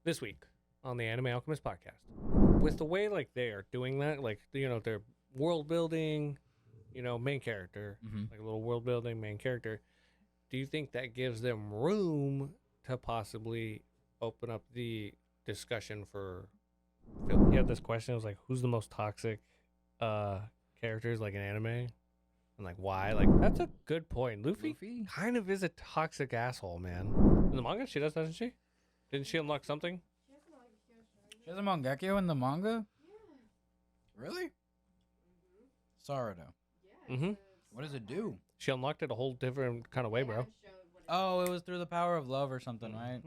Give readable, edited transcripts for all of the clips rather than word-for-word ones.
this week on the Anime Alchemist podcast. With the way like they are doing that, like their world building, main character, like a little world building main character. Do you think that gives them room to possibly open up the discussion for? You had this question. It was like, who's the most toxic characters like in anime, and like why? Like that's a good point. Luffy kind of is a toxic asshole, man. In the manga, she does, doesn't she? Didn't she unlock something? She has a Mangekyo in the manga? Yeah. Really? Saruto. Mm-hmm. What does it do? She unlocked it a whole different kind of way, bro. Oh, it was through the power of love or something, right?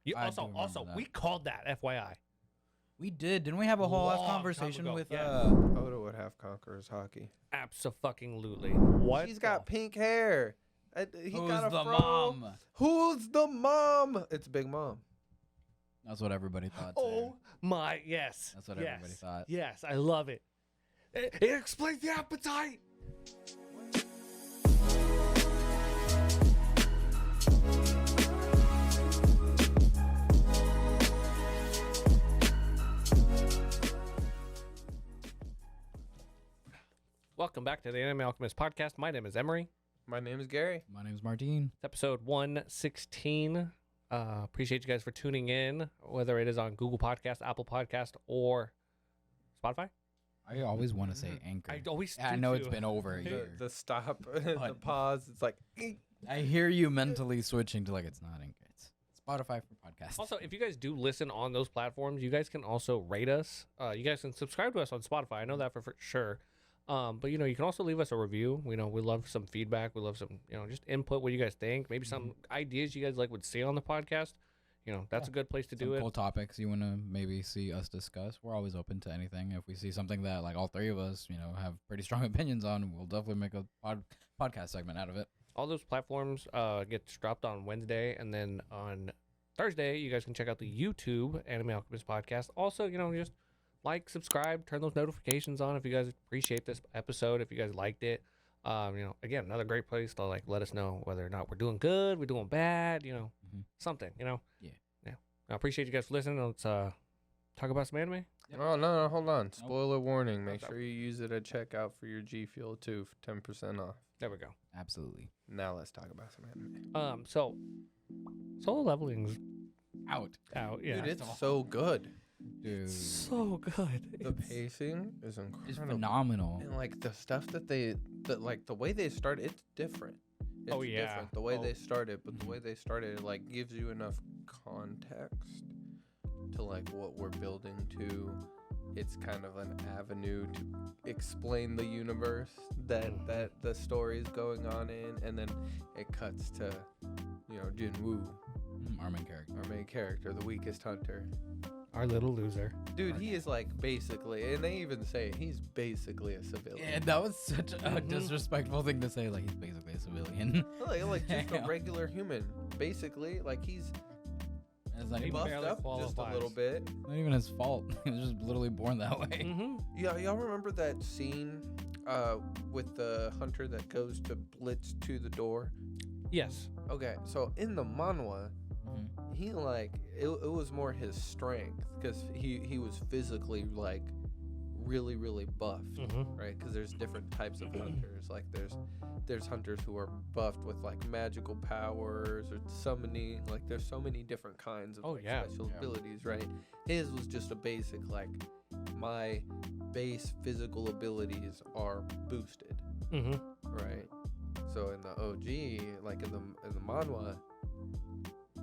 You, I also, do remember that. we called that, FYI. We did. Didn't we have a whole ass Long time conversation ago, with yes. Oda would have Conqueror's hockey. Abso-fucking-lutely. What? She's got pink hair. He Who's got a the fro. mom? Who's the mom? It's Big Mom. That's what everybody thought. Oh my, yes. That's what yes. everybody thought. Yes, I love it. It explains the appetite. Welcome back to the Anime Alchemist podcast. My name is Emery. My name is Gary. My name's Martine. It's episode 116. Appreciate you guys for tuning in, whether it is on Google Podcast, Apple Podcast, or Spotify. I always want to say Anchor. I always I do know too. it's been over a year. The stop, the pause. It's like. I hear you mentally switching to like it's not Anchor. It's Spotify for podcasts. Also, if you guys do listen on those platforms, you guys can also rate us. You guys can subscribe to us on Spotify. I know that for sure. But you can also leave us a review. We love some feedback. We love some, just input. What you guys think? Maybe some ideas you guys would see on the podcast. That's a good place to do it. Cool topics you want to maybe see us discuss. We're always open to anything. If we see something that like all three of us, have pretty strong opinions on, we'll definitely make a podcast segment out of it. All those platforms gets dropped on Wednesday, and then on Thursday, you guys can check out the YouTube Anime Alchemist podcast. Also, just like, subscribe, turn those notifications on if you guys appreciate this episode, if you guys liked it. Again, another great place to let us know whether or not we're doing good, we're doing bad, something, Yeah. I appreciate you guys for listening. Let's talk about some anime. Yep. Oh, no, hold on. Spoiler warning. Make sure you use it at checkout for your G Fuel too for 10% off. There we go. Absolutely. Now let's talk about some anime. So Solo Leveling's out. Yeah. Dude, it's so good. Dude, so good. The pacing is incredible. It's phenomenal. And like the stuff that the way they start, it's different. It's different the way they started, but the way they started, it gives you enough context to what we're building to. It's kind of an avenue to explain the universe that the story is going on in, and then it cuts to, Jinwoo, our main character, the weakest hunter. Our little loser. Dude, he is basically, and they even say he's basically a civilian. Yeah, that was such a disrespectful thing to say. He's basically a civilian. Just a regular human. Basically, he's buffed up just a little bit. Not even his fault. He was just literally born that way. Mm-hmm. Yeah, y'all remember that scene with the hunter that goes to blitz to the door? Yes. Okay, so in the manhwa, he it was more his strength because he was physically really, really buffed, right? Because there's different types of hunters. There's hunters who are buffed with magical powers or summoning. There's so many different kinds of special abilities, right? His was just a basic my base physical abilities are boosted, right? So in the OG, in the manhwa,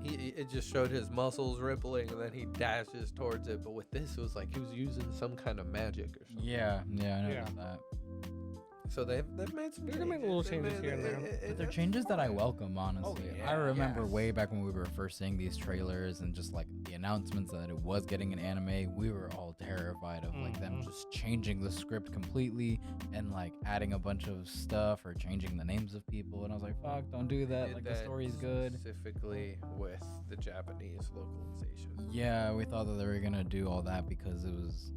it just showed his muscles rippling, and then he dashes towards it. But with this, it was he was using some kind of magic or something. Yeah, I noticed that. So they've made some changes. They're making little changes here and there. But they're changes that I welcome, honestly. I remember way back when we were first seeing these trailers and just the announcements that it was getting an anime, we were all terrified of them just changing the script completely and adding a bunch of stuff or changing the names of people. And I was like, fuck, don't do that. The story's good. Specifically with the Japanese localization. Yeah, we thought that they were gonna do all that because it was,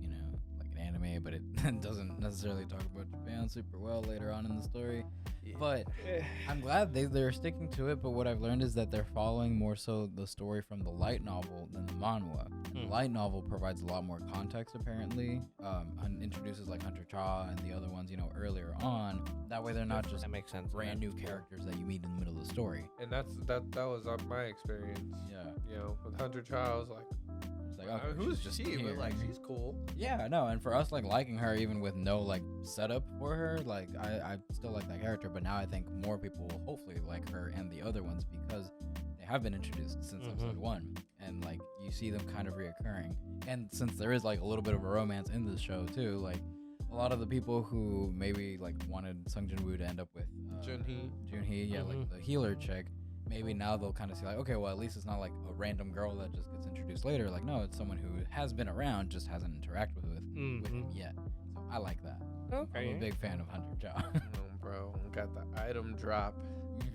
anime, but it doesn't necessarily talk about Japan super well later on in the story. But I'm glad they're sticking to it. But what I've learned is that they're following more so the story from the light novel than the manhwa. The light novel provides a lot more context, apparently. Introduces like Hunter Cha and the other ones, earlier on. That way they're not just that makes sense, brand new characters that you meet in the middle of the story. And that was my experience. Yeah. With Hunter Cha, I was like, okay, who's she? But like, she's cool. Yeah, no, and for us, like liking her even with no like setup for her, like I still like that character. But now I think more people will hopefully like her and the other ones because they have been introduced since episode 1, and like you see them kind of reoccurring. And since there is like a little bit of a romance in this show too, like a lot of the people who maybe like wanted Sung Jin Woo to end up with Junhee, yeah, like the healer chick. Maybe now they'll kind of see like, okay, well, at least it's not like a random girl that just gets introduced later. Like, no, it's someone who has been around, just hasn't interacted with him yet. So I like that. Okay. I'm a big fan of Hunter Cha. Bro, got the item drop.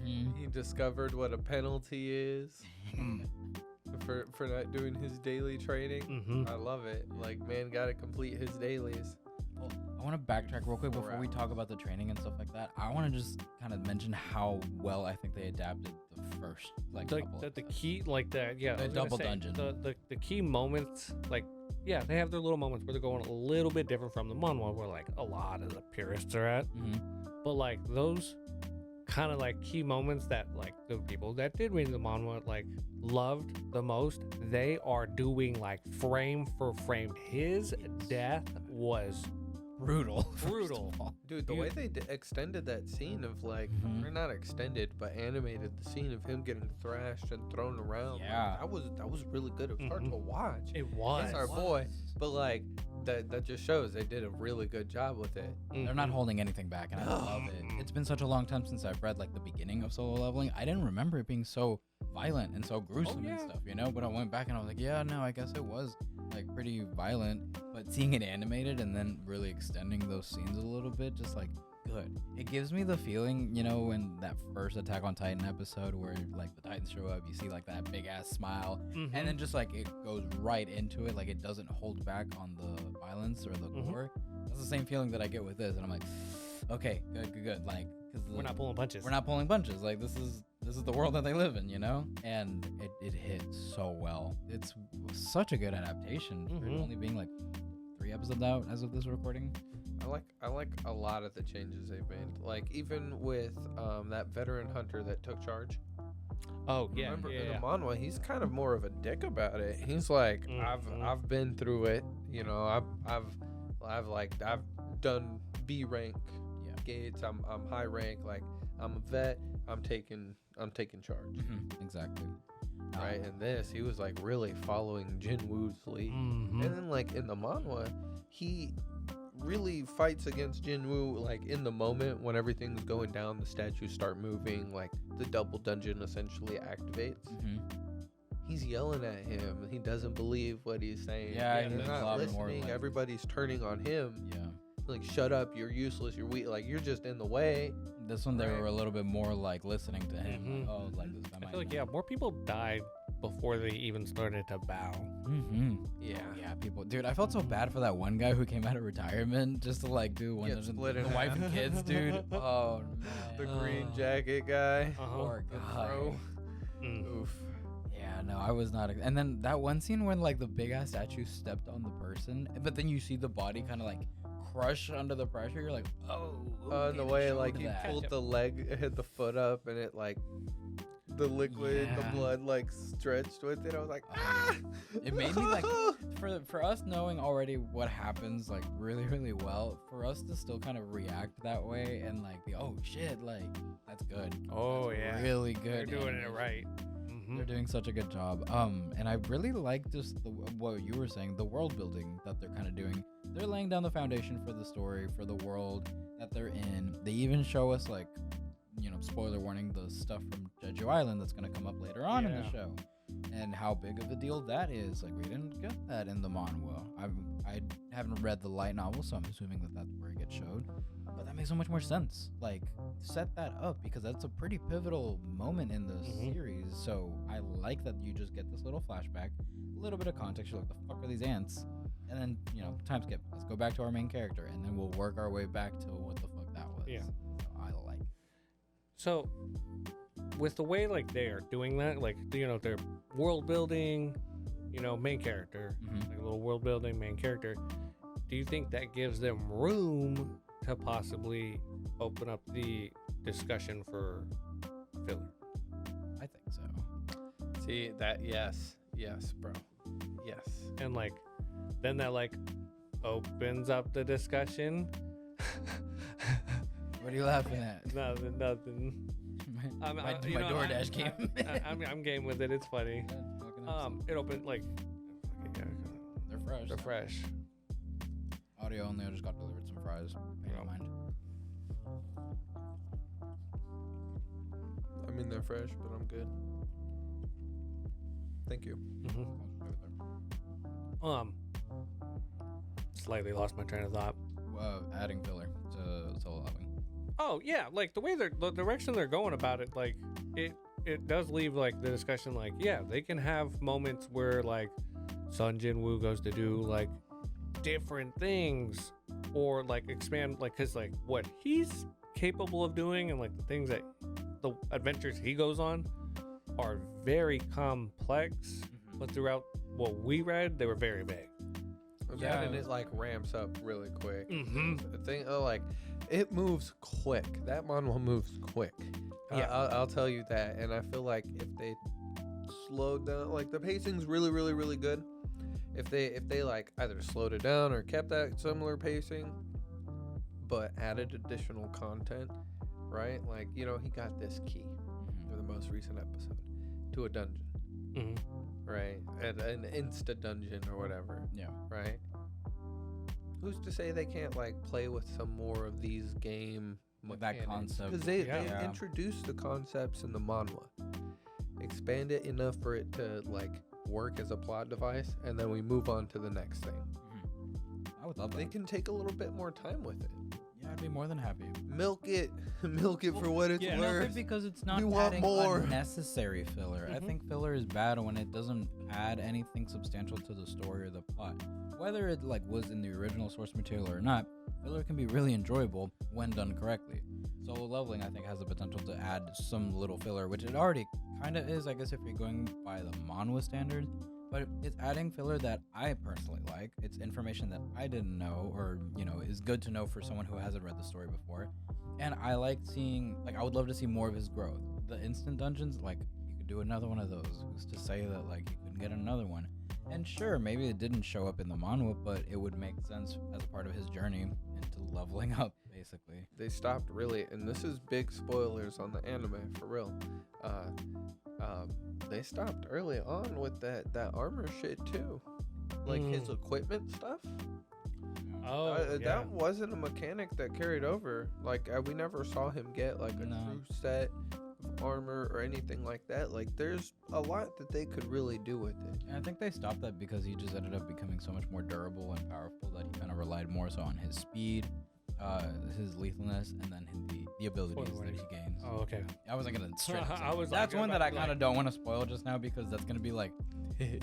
He discovered what a penalty is for not doing his daily training. I love it. Like, man, gotta complete his dailies. Well, I want to backtrack real quick before we talk about the training and stuff like that. I want to just kind of mention how well I think they adapted the first the key the double dungeon. The key moments, like they have their little moments where they're going a little bit different from the manhwa where like a lot of the purists are at. But like those kind of like key moments that like the people that did read the manhwa like loved the most, they are doing like frame for frame. His death was brutal. Dude, the way they extended that scene of like, or not extended, but animated the scene of him getting thrashed and thrown around. Yeah. Like, that was really good. It was hard to watch. It was. It's our boy. But like, that just shows they did a really good job with it. They're not holding anything back, and I love it. It's been such a long time since I've read like the beginning of Solo Leveling. I didn't remember it being so violent and so gruesome and stuff, but I went back and I was like, yeah, no, I guess it was like pretty violent, but seeing it animated and then really extending those scenes a little bit, just like good. It gives me the feeling, in that first Attack on Titan episode where like the Titans show up, you see like that big ass smile, and then just like it goes right into it, like it doesn't hold back on the violence or the gore. That's the same feeling that I get with this, and I'm like, okay, good, like, because we're not pulling punches. Like this is the world that they live in, and it hits so well. It's such a good adaptation for it only being like 3 episodes out as of this recording. I like a lot of the changes they've made. Like even with that veteran hunter that took charge. Oh yeah. Remember in the manhwa, he's kind of more of a dick about it. He's like, I've been through it. I've done B rank gates. I'm high rank. Like I'm a vet. I'm taking charge. Exactly. Right. And this, he was like really following Jin Woo's lead. And then like in the manhwa, he really fights against Jin Woo like in the moment when everything's going down, the statues start moving, like the double dungeon essentially activates. He's yelling at him. He doesn't believe what he's saying. Yeah, he's not listening. Like, everybody's turning on him. Yeah. Like, shut up, you're useless, you're weak, like you're just in the way. This one they were a little bit more like listening to him. Like, this I feel like more people died before they even started to bow. Yeah, people. Dude, I felt so bad for that one guy who came out of retirement just to like do one of the wife and kids, dude. Oh man. The green jacket guy. Poor guy. Oof. Yeah, no, I was not. And then that one scene when like the big ass statue stepped on the person, but then you see the body kind of like crush under the pressure. You're like, the way like he pulled the leg, hit the foot up, and it like the liquid, the blood like stretched with it. I was like, It made me like for us knowing already what happens like really, really well, for us to still kind of react that way and like be, oh shit, like that's good. That's really good. They're doing it right. They're doing such a good job. And I really like just what you were saying, the world building that they're kind of doing. They're laying down the foundation for the story, for the world that they're in. They even show us like, spoiler warning, the stuff from Jeju Island that's going to come up later on in the show, and how big of a deal that is. Like, we didn't get that in the manhwa. I haven't read the light novel, so I'm assuming that that's where it gets showed. But that makes so much more sense. Like, set that up, because that's a pretty pivotal moment in the series. So I like that you just get this little flashback, a little bit of context. You're like, the fuck are these ants? And then, time skip. Let's go back to our main character, and then we'll work our way back to what the fuck that was. Yeah. So I like. So with the way like they're doing that, like their world building, main character, like a little world building main character, do you think that gives them room to possibly open up the discussion for filler? I think so. See that? Yes, bro. Yes. And like, then that like opens up the discussion. What are you laughing at? Nothing. My DoorDash game. I'm game with it. It's funny. It opened like. They're fresh. Audio only. I just got delivered some fries. Don't mind. I mean, they're fresh, but I'm good. Thank you. Slightly lost my train of thought. Adding filler to solo leveling. Oh yeah, like the direction they're going about it, like it does leave like the discussion, like they can have moments where like Sun Jin Woo goes to do like different things or like expand, like because like what he's capable of doing and like the things that the adventures he goes on are very complex, but throughout what we read, they were very vague. Yeah, and it like ramps up really quick. The thing, like, it moves quick. That manhwa moves quick. Yeah, I'll tell you that. And I feel like if they slowed down, like the pacing's really, really, really good. If they like either slowed it down or kept that similar pacing, but added additional content, right? Like he got this key for the most recent episode to a dungeon. Right, and an insta dungeon or whatever. Yeah. Right. Who's to say they can't like play with some more of these game mechanics? That concept? Because they introduced the concepts in the manhwa, expand it enough for it to like work as a plot device, and then we move on to the next thing. I would love that. They can take a little bit more time with it. Yeah, I'd be more than happy. Milk it for what it's worth. Milk it because it's not adding unnecessary filler. I think filler is bad when it doesn't add anything substantial to the story or the plot. Whether it like was in the original source material or not, filler can be really enjoyable when done correctly. Solo leveling, I think, has the potential to add some little filler, which it already kind of is, I guess, if you're going by the manhwa standards. But it's adding filler that I personally like. It's information that I didn't know, or is good to know for someone who hasn't read the story before. And I like seeing, like, I would love to see more of his growth. The instant dungeons, like, you could do another one of those. Who's to say that, like, you couldn't get another one? And sure, maybe it didn't show up in the manhwa, but it would make sense as a part of his journey into leveling up, basically. They stopped really, and this is big spoilers on the anime, for real. They stopped early on with that armor shit too, like his equipment stuff. That wasn't a mechanic that carried over. Like we never saw him get like a true set of armor or anything like that. Like there's a lot that they could really do with it. And I think they stopped that because he just ended up becoming so much more durable and powerful that he kind of relied more so on his speed, his lethalness, and then the abilities that he gains. Oh, okay. I wasn't gonna straight up say I was that's like, one that I kind of don't want to spoil just now because that's gonna be like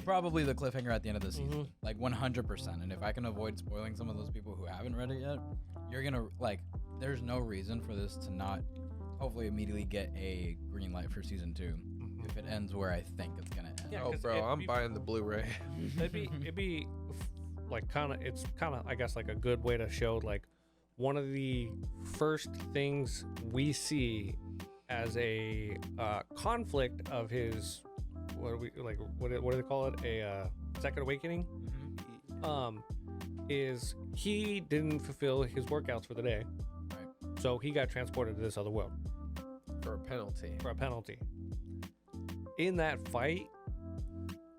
probably the cliffhanger at the end of the season, like 100%. And if I can avoid spoiling some of those people who haven't read it yet, you're gonna like. There's no reason for this to not hopefully immediately get a green light for season 2 if it ends where I think it's gonna end. Yeah, bro, I'm buying the Blu-ray. It'd be like it's kind of I guess like a good way to show like one of the first things we see as a conflict of his what do they call it, a second awakening, is he didn't fulfill his workouts for the day, right? So he got transported to this other world for a penalty. In that fight,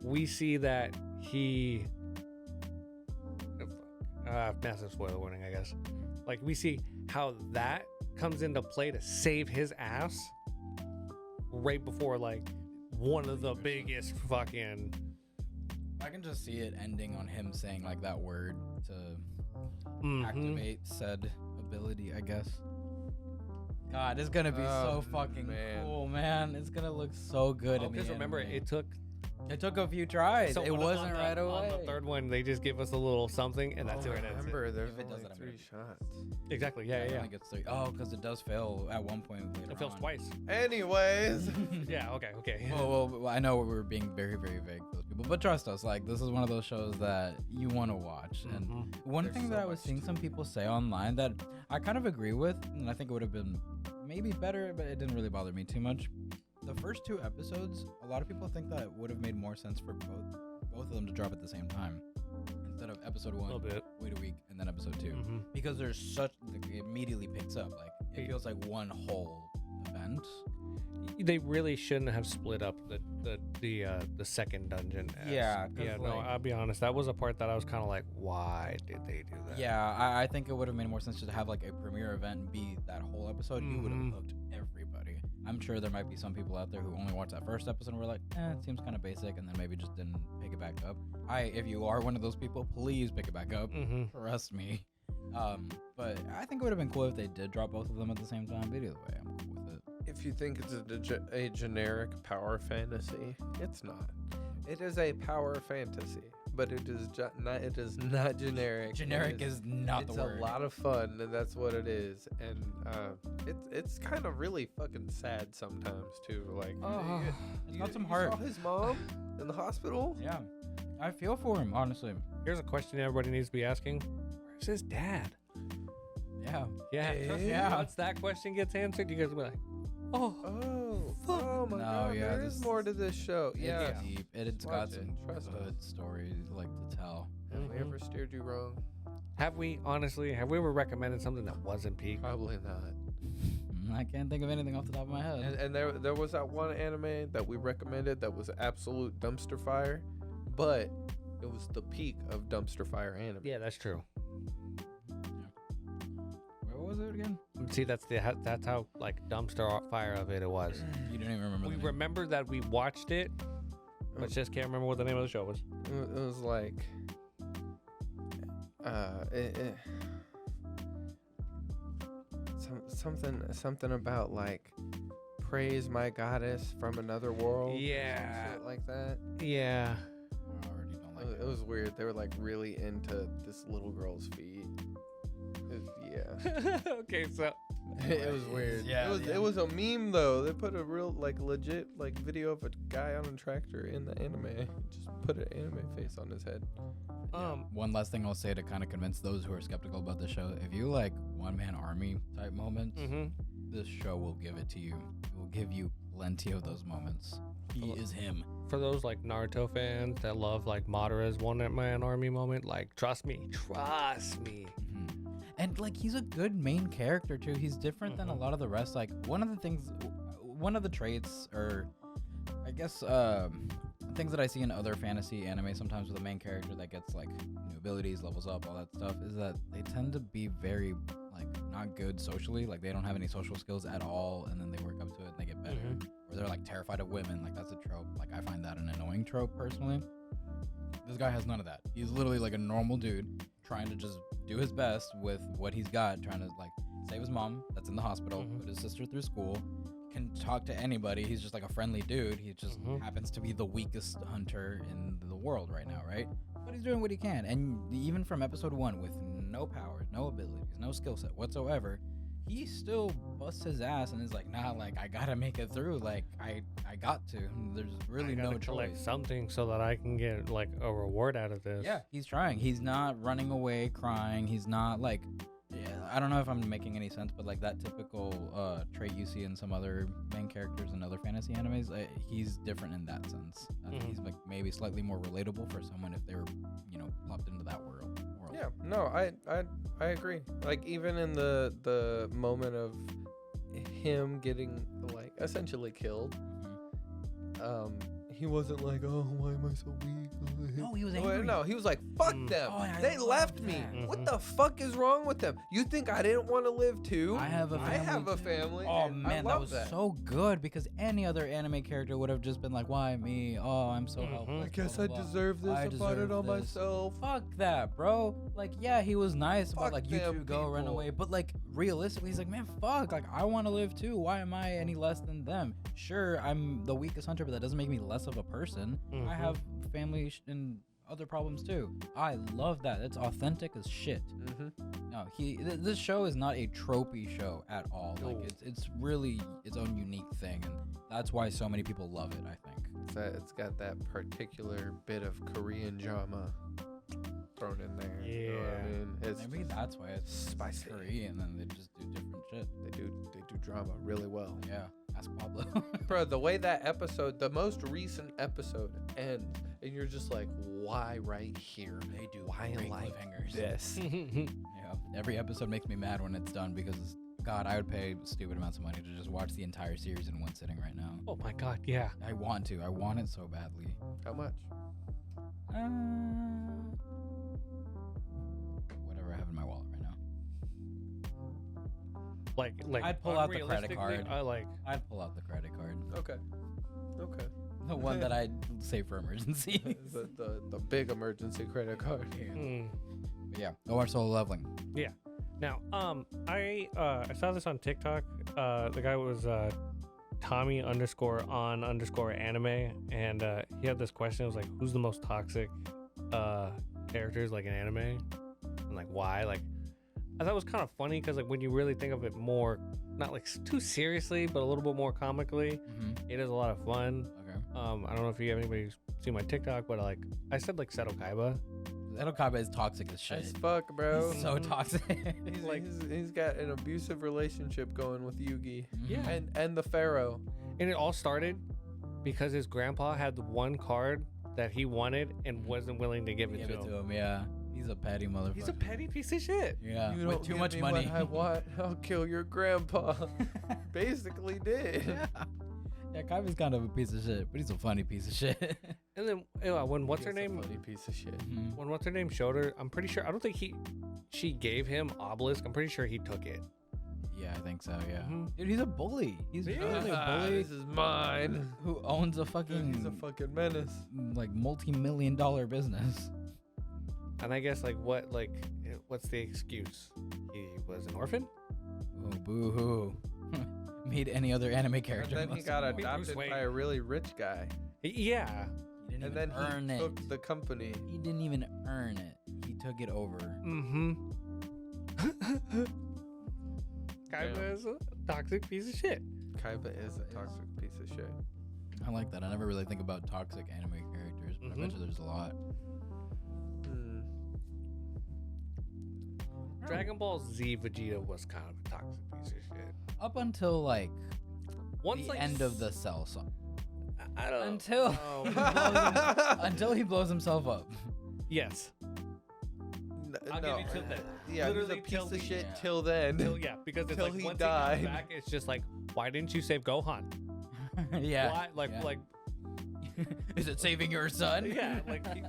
we see that he massive spoiler warning, I guess. Like we see how that comes into play to save his ass right before like one of the biggest fucking. I can just see it ending on him saying like that word to activate said ability, I guess. God, it's gonna be so fucking cool, man. It's gonna look so good. Because remember, it took It took a few tries. So it wasn't right away. On the third one, they just give us a little something, and that's where it ends. Remember, there's If it only does it, I'm 3 gonna- shots. Exactly. Yeah. It only gets 3. Oh, because it does fail at one point later It fails on. twice. Anyways. Yeah. Okay. Well, I know we're being very, very vague for those people, but trust us, like this is one of those shows that you want to watch. And one There's thing so that I was much seeing to some people say online that I kind of agree with, and I think it would have been maybe better, but it didn't really bother me too much. The first 2 episodes, a lot of people think that it would have made more sense for both of them to drop at the same time instead of episode 1, A little bit. wait a week, and then episode 2, because there's such it immediately picks up. Like it feels like one whole event. They really shouldn't have split up the second dungeon. Yeah, 'cause, Yeah. No, like- I'll be honest. That was a part that I was kind of like, why did they do that? Yeah, I think it would have made more sense to have like a premiere event and be that whole episode. You would have hooked everybody. I'm sure there might be some people out there who only watched that first episode and were like, it seems kind of basic, and then maybe just didn't pick it back up. If you are one of those people, please pick it back up. Trust me. But I think it would have been cool if they did drop both of them at the same time. But either way, I'm cool with it. If you think it's a generic power fantasy, it's not. It is a power fantasy, but it is not. It is not generic. Generic is not the word. It's a lot of fun, and that's what it is. And it's kind of really fucking sad sometimes too. Like, It's got some heart. You saw his mom in the hospital. Yeah, I feel for him, honestly. Here's a question everybody needs to be asking: where's his dad? Yeah. Yeah. Trust me, Yeah. Once that question gets answered, you guys will be like, Oh my No, god, yeah, there is more to this show. Yeah. It's deep. It's Watch got it. some Trust good stories like to tell. Have we ever steered you wrong? have we ever recommended something that wasn't peak? Probably not. I can't think of anything off the top of my head. And there was that one anime that we recommended that was absolute dumpster fire, but it was the peak of dumpster fire anime. Yeah, that's true. Where was it again? See, that's how like dumpster fire of it was. You don't even remember. We the name. remember that we watched it, but just can't remember what the name of the show was. It was like, something about like, praise my goddess from another world. Yeah. Some shit like that. Yeah. I already don't like It was weird. They were like really into this little girl's feet. Yeah. Okay, so It was weird. Yeah, It was a meme though. They put a real like legit like video of a guy on a tractor in the anime. Just put an anime face on his head. One last thing I'll say to kind of convince those who are skeptical about the show: if you like one-man army type moments, this show will give it to you. It will give you plenty of those moments. He is him. for those like Naruto fans that love like Madara's one-man army moment, like trust me. And like he's a good main character too. He's different than a lot of the rest. Like one of the traits, or I guess things that I see in other fantasy anime sometimes with a main character that gets like new abilities, levels up, all that stuff, is that they tend to be very like not good socially. Like they don't have any social skills at all, and then they work up to it and they get better. Or they're like terrified of women. Like that's a trope. Like I find that an annoying trope personally. This guy has none of that. He's literally like a normal dude trying to just do his best with what he's got, trying to like save his mom that's in the hospital, put his sister through school, can talk to anybody. He's just like a friendly dude. He just happens to be the weakest hunter in the world right now, right? But he's doing what he can. And even from episode 1, with no powers, no abilities, no skill set whatsoever, he still busts his ass and is like, nah, like I gotta make it through. Like I got to. There's really no collect choice. something so that I can get like a reward out of this. Yeah, he's trying. He's not running away crying. He's not like, I don't know if I'm making any sense, but like that typical trait you see in some other main characters in other fantasy animes, he's different in that sense. He's like maybe slightly more relatable for someone if they were, plopped into that world. Yeah, no, I agree. Like even in the moment of him getting like essentially killed, he wasn't like, oh, why am I so weak? No, he was angry. No, he was like, fuck them. Oh, yeah, I they love left me. that. What the fuck is wrong with them? You think I didn't want to live too? I have a family. Oh, Oh man, that was so good because any other anime character would have just been like, "Why me? Oh, I'm so helpless." I guess blah, I blah, blah. deserve this. I bought it on myself. Fuck that, bro. Like, yeah, he was nice, but Fuck like, you them two go run people. away. But like, realistically, he's like, man, fuck. Like, I want to live too. Why am I any less than them? Sure, I'm the weakest hunter, but that doesn't make me less of a person. I have family and other problems too. I love that. It's authentic as shit. No, this show is not a tropey show at all. Like, it's really its own unique thing, and that's why so many people love it. I think It's got that particular bit of Korean drama thrown in there. Yeah. You know what I mean? It's maybe that's why it's spicy. Korean, and then they just do different shit. They do drama really well. Yeah, ask Pablo. Bro, the way that episode, the most recent episode ends, and you're just like, why right here? They do Why great like cliffhangers. this? Yeah, every episode makes me mad when it's done because, God, I would pay stupid amounts of money to just watch the entire series in one sitting right now. Oh my god, yeah. I want to. I want it so badly. How much? Whatever I have in my wallet right now. Like I'd pull out the credit unrealistically, card. I'd pull out the credit card. Okay. The one that I'd save for emergencies. the big emergency credit card. But yeah, go watch Solo Leveling. Yeah. Now, I saw this on TikTok. The guy was Tommy_on_anime, and he had this question. It was like, who's the most toxic characters like in anime, and like why? Like, I thought it was kind of funny because like when you really think of it more, not like too seriously, but a little bit more comically, it is a lot of fun. Okay. I don't know if you have anybody who's seen my TikTok, but like I said, like Seto Kaiba. Seto Kaiba is toxic as shit. As fuck, bro. He's so toxic. He's got an abusive relationship going with Yugi. Yeah. And the Pharaoh. And it all started because his grandpa had the one card that he wanted and wasn't willing to give it to him. Yeah. He's a petty motherfucker. He's a petty piece of shit. Yeah. You With don't too give much me money. What I want. I'll kill your grandpa. Basically did. Yeah, Kaiba's kind of a piece of shit, but he's a funny piece of shit. And then when what's her name? Funny piece of shit. When what's her name showed her, I'm pretty sure. I don't think she gave him Obelisk. I'm pretty sure he took it. Yeah, I think so. Yeah. Dude, he's a bully. He's Yeah. really a bully. This is mine. Who owns a fucking He's a fucking menace. like multi-million-dollar business. And I guess what's the excuse? He was an orphan. Oh, boo-hoo. Meet any other anime character. And then he got adopted by a really rich guy. Yeah. He didn't And even then earn he it. took the company. He didn't even earn it. He took it over. Kaiba is a toxic piece of shit. Kaiba is a toxic piece of shit. I like that. I never really think about toxic anime characters, but I bet you there's a lot. Dragon Ball Z Vegeta was kind of a toxic piece of shit. Up until like Once the end of the Cell song. I don't Until know. until he blows himself up. Yes. I'll give you till then. Yeah, Literally he's a till piece of the shit end. till then. Yeah, because it's Till like he once died. he comes back, it's just like, why didn't you save Gohan? Yeah. Why? Like, Is it saving your son? yeah, like he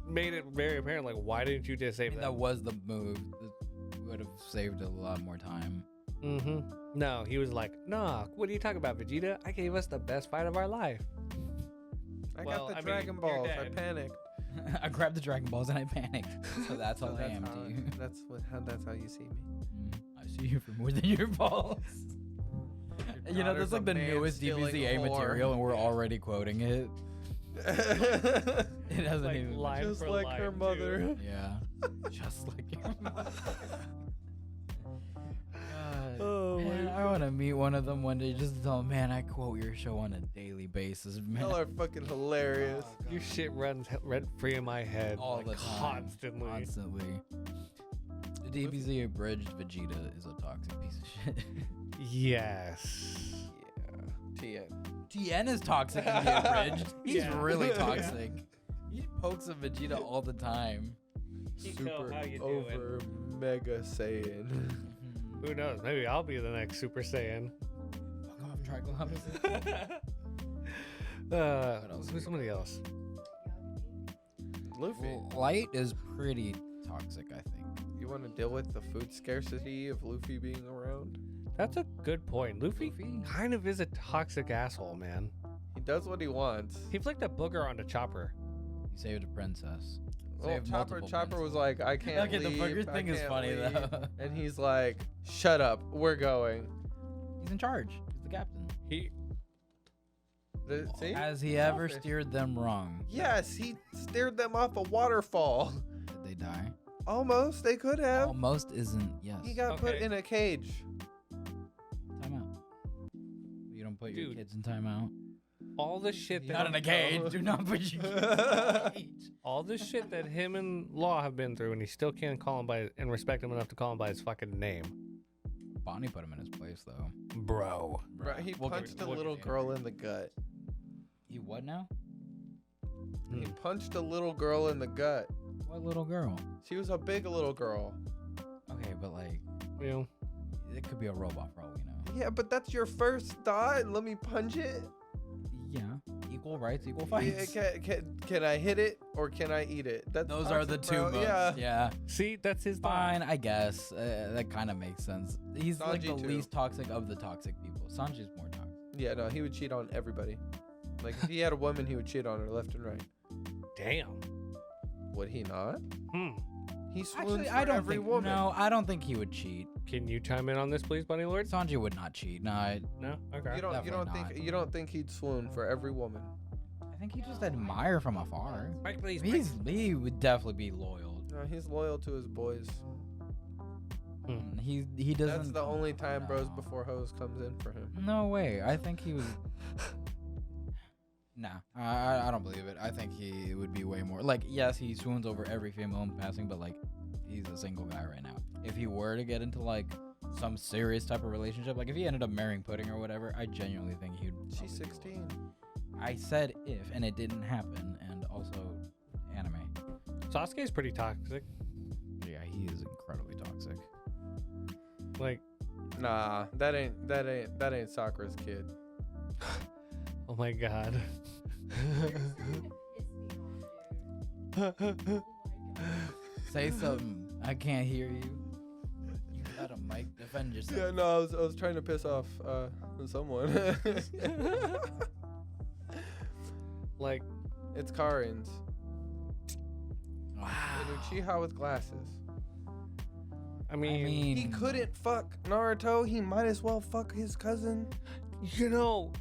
made it very apparent. Like, why didn't you just I save mean, that? that was the move. That would have saved a lot more time. No, he was like, nah. What are you talking about, Vegeta? I gave us the best fight of our life. I Well, got I the mean, Dragon you're Balls. I dead. panicked. I grabbed the Dragon Balls and I panicked. So that's all I am to you. That's how you see me. I see you for more than your balls. You know, that's like the newest DBZA material, and we're already quoting it. It hasn't Like even. line Just for like line, her too. mother. Yeah, just like your mother. Oh, Man, I want to meet one of them one day. Just tell them, man, I quote your show on a daily basis, man. Y'all are fucking hilarious. Your shit runs rent free in my head All like, the time. constantly. The DBZ abridged Vegeta is a toxic piece of shit. Yes. Yeah. TN is toxic in the abridged. He's Yeah. really toxic. He pokes at Vegeta all the time. Super how you over Mega Saiyan. Who knows? Maybe I'll be the next Super Saiyan. Fuck off, Triclops. Who's somebody else? Luffy. Well, Light is pretty toxic, I think. You want to deal with the food scarcity of Luffy being around? That's a good point. Luffy kind of is a toxic asshole, man. He does what he wants. He flicked a booger onto Chopper. He saved a princess. Well, Chopper was like, I can't leave. Okay, the booger thing is funny, though. And he's like, shut up, we're going. He's in charge. He's the captain. See? Has he ever steered them wrong? Yes, he steered them off a waterfall. Did they die? Almost, they could have. Almost isn't, yes. He got put in a cage. Timeout. You don't put your kids in timeout. All the shit that Not in a cage. Do not put your kids in a cage. all the shit that him and Law have been through, and he still can't call him by and respect him enough to call him by his fucking name. Bonnie put him in his place, though. Bro. He punched a little girl in the gut. He what now? He punched a little girl in the gut. What little girl? She was a big little girl. Okay, but like, You know, it could be a robot for all we know. Yeah, but that's your first thought. Let me punch it. Yeah, equal rights, equal fights. Yeah, can I hit it or can I eat it? Those are the two modes. Yeah. see, that's his Fine, I guess. That kind of makes sense. He's like the least toxic of the toxic people. Sanji's more toxic. Yeah, no, he would cheat on everybody. Like, if he had a woman, he would cheat on her left and right. Damn. Would he not? He swoons Actually, for I don't every think. woman. No, I don't think he would cheat. Can you chime in on this, please, Bunny Lord? Sanji would not cheat. No, No. Okay. You don't think he'd swoon for every woman? I think he just admire from afar. Mike, please. He would definitely be loyal. No, he's loyal to his boys. He doesn't. That's the only time Bros Before Hoes comes in for him. No way. I think he was. Nah, I don't believe it. I think he would be way more. Like, yes, he swoons over every female in passing, but like, he's a single guy right now. If he were to get into like some serious type of relationship, like if he ended up marrying Pudding or whatever, I genuinely think he'd. She's 16. I said if, and it didn't happen, and also anime. Sasuke's pretty toxic. Yeah, he is incredibly toxic. Like, nah, that ain't Sakura's kid. oh my god. Say something. I can't hear you. You got a mic. Defend yourself. Yeah, no, I was trying to piss off someone. Like, it's Karin's. Wow. And Uchiha with glasses. I mean, He couldn't fuck Naruto. He might as well fuck his cousin. you know,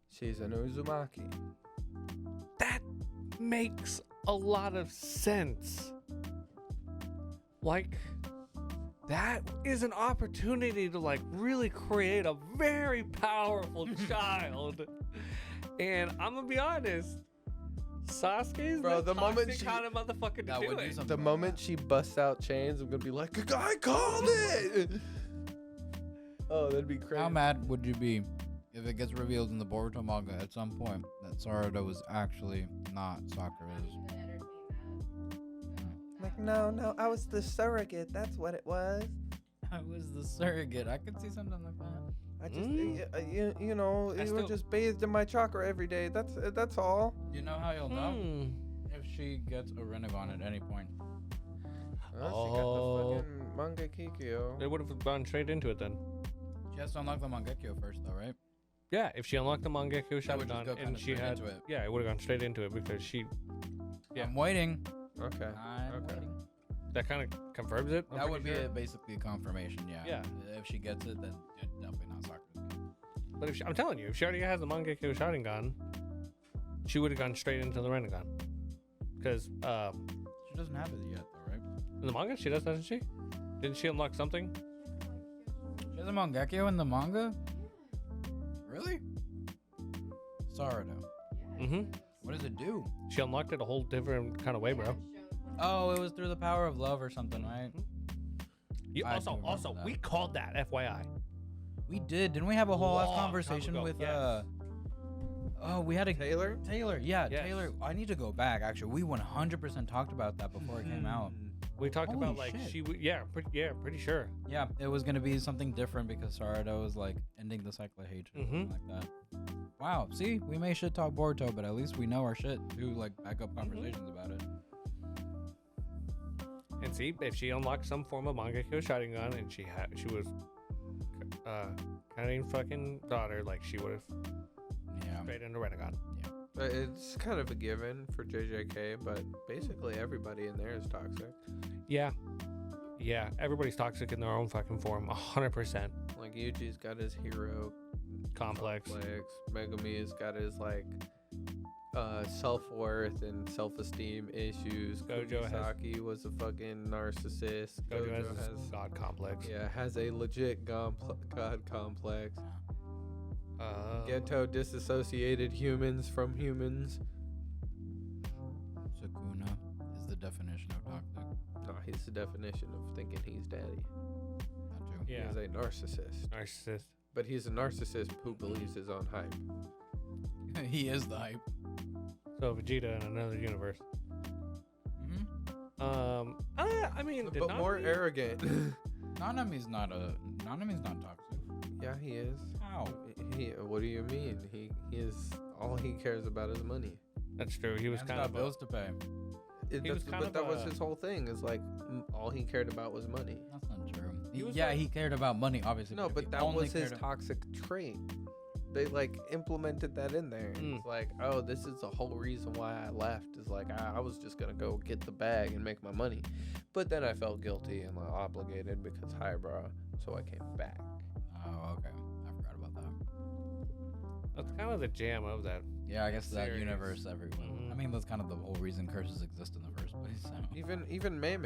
She's an Uzumaki. that makes a lot of sense. Like, that is an opportunity to like really create a very powerful child. And I'm gonna be honest, Sasuke's the moment she kind of motherfucker to do it. The moment she busts out chains, I'm gonna be like, I called it. Oh, that'd be crazy. How mad would you be if it gets revealed in the Boruto manga at some point that Sarada was actually not Sakura's? Like, no, I was the surrogate. That's what it was. I was the surrogate. I could see something like that. I just, you were just bathed in my chakra every day. That's all. You know how you'll know? If she gets a Rinnegan at any point. Well, she got the fucking manga Kikyo. It would have gone straight into it then. She has to unlock the Mangekyo first, though, right? Yeah, if she unlocked the Mangekyo Sharingan and she had, into it. yeah, it would have gone straight into it because she. Yeah. I'm waiting. Okay. I'm waiting. That kind of confirms it. That would be basically a confirmation, yeah. Yeah. If she gets it, then it's definitely not Sakura's kid. But if I'm telling you, if she already has the Mangekyo Sharingan, she would have gone straight into the Rinnegan. Because She doesn't have it yet, though, right? in the manga, she does, doesn't she? Didn't she unlock something? She has a Mangekyo in the manga? Really? Sarada. Mm-hmm. What does it do? She unlocked it a whole different kind of way, bro. Oh, it was through the power of love or something, right? You I do remember also, that. we called that, FYI. We did. Didn't we have a whole ass Long time conversation ago, with yes. Oh, we had a Taylor? Yeah, Yes. Taylor. I need to go back. Actually, we 100% talked about that before it came out. We talked Holy about like shit. she would, pretty sure. Yeah, it was gonna be something different because Sarada was like ending the cycle of hatred, something like that. Wow. See, we may shit talk Boruto, but at least we know our shit to like back up conversations about it. And see, if she unlocked some form of Mangekyo Sharingan and she was Karin's fucking daughter, like she would have straight into Renegon. Yeah. It's kind of a given for JJK, but basically everybody in there is toxic. Yeah. Yeah, everybody's toxic in their own fucking form, 100%. Like Yuji's got his hero Complex. Megumi's got his like self-worth and self-esteem issues. Gojo Kugisaki was a fucking narcissist. Gojo has God complex. Yeah, has a legit god complex. Geto disassociated humans from humans. Sukuna is the definition of toxic. No, he's the definition of thinking he's daddy. Not true. Yeah. He's a narcissist. But he's a narcissist who believes his own hype. He is the hype. So Vegeta in another universe. I mean, But more arrogant. Nanami's not toxic. Yeah, he is. How? What do you mean? He is all he cares about is money. That's true. He was Man's kind got of bills to pay. That was his whole thing. Is like all he cared about was money. That's not true. was He cared about money, obviously. No, if but he that only was his cared- toxic trait. They like implemented that in there. And it's like, oh, this is the whole reason why I left. Is like I was just gonna go get the bag and make my money, but then I felt guilty and like, obligated because highbrow, so I came back. Oh, okay. I forgot about that. That's kind of the jam of that. Yeah, I guess that Series. universe, everyone. I mean, that's kind of the whole reason curses exist in the first place. So. Even Mei,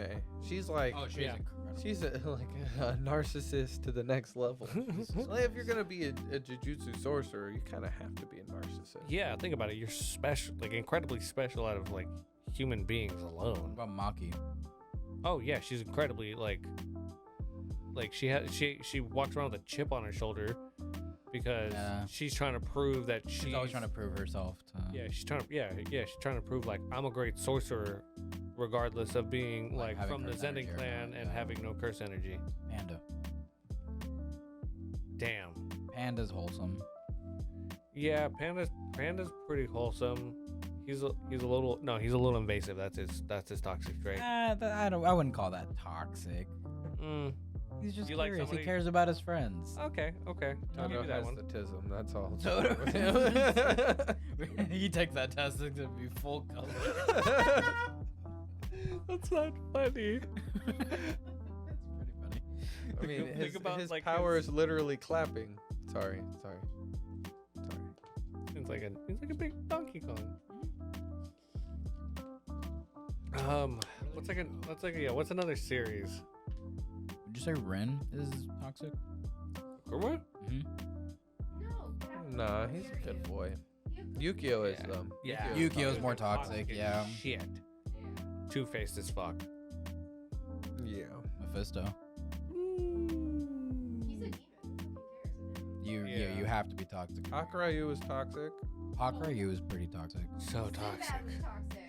she's like, she's yeah. incredible. she's a narcissist to the next level. Like, if you're gonna be a jujutsu sorcerer, you kind of have to be a narcissist. Yeah, think about it. You're special, like incredibly special out of like human beings alone. What about Maki? Oh yeah, she's incredibly like she walks around with a chip on her shoulder because she's trying to prove that She's always trying to prove herself. she's trying to prove like I'm a great sorcerer, regardless of being Like, like having from the curse Zenden energy or clan not, and having no curse energy. Panda. Damn. Panda's wholesome. Yeah, Panda's pretty wholesome. He's a little invasive. That's his toxic trait. I wouldn't call that toxic. He's just You like curious. somebody- He cares about his friends. Okay. I'll give Toto you that has one. the tism. That's all. Toto. He takes that test to be full color. That's not funny. That's pretty funny. I mean, Think about, his like, power his- is literally clapping. Sorry. It's like a big Donkey Kong. What's another series? Would you say Ren is toxic? Kuruma? Nah, he's a good boy. Yukio is though. Yeah. Yukio's more toxic, as yeah. Shit. Two-faced as fuck. Yeah. Mephisto. He's a demon. Who cares? You have to be toxic. Akarayu was toxic. Hakuryu is pretty toxic. So toxic.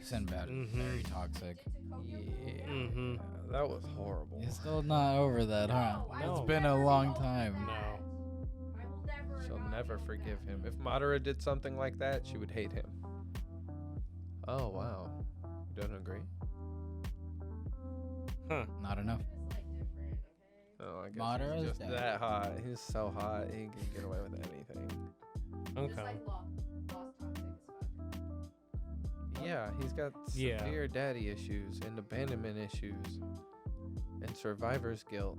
Sinbad, very toxic. Mm-hmm. That was horrible. He's still not over that, huh? No. It's been a long time. No. She'll never forgive him. If Madara did something like that, she would hate him. Oh wow. You don't agree? Huh. Not enough. Oh, I guess Madara's he's just dead. that hot. He's so hot. He can get away with anything. Okay. Yeah, he's got Yeah. severe daddy issues and abandonment issues and survivor's guilt.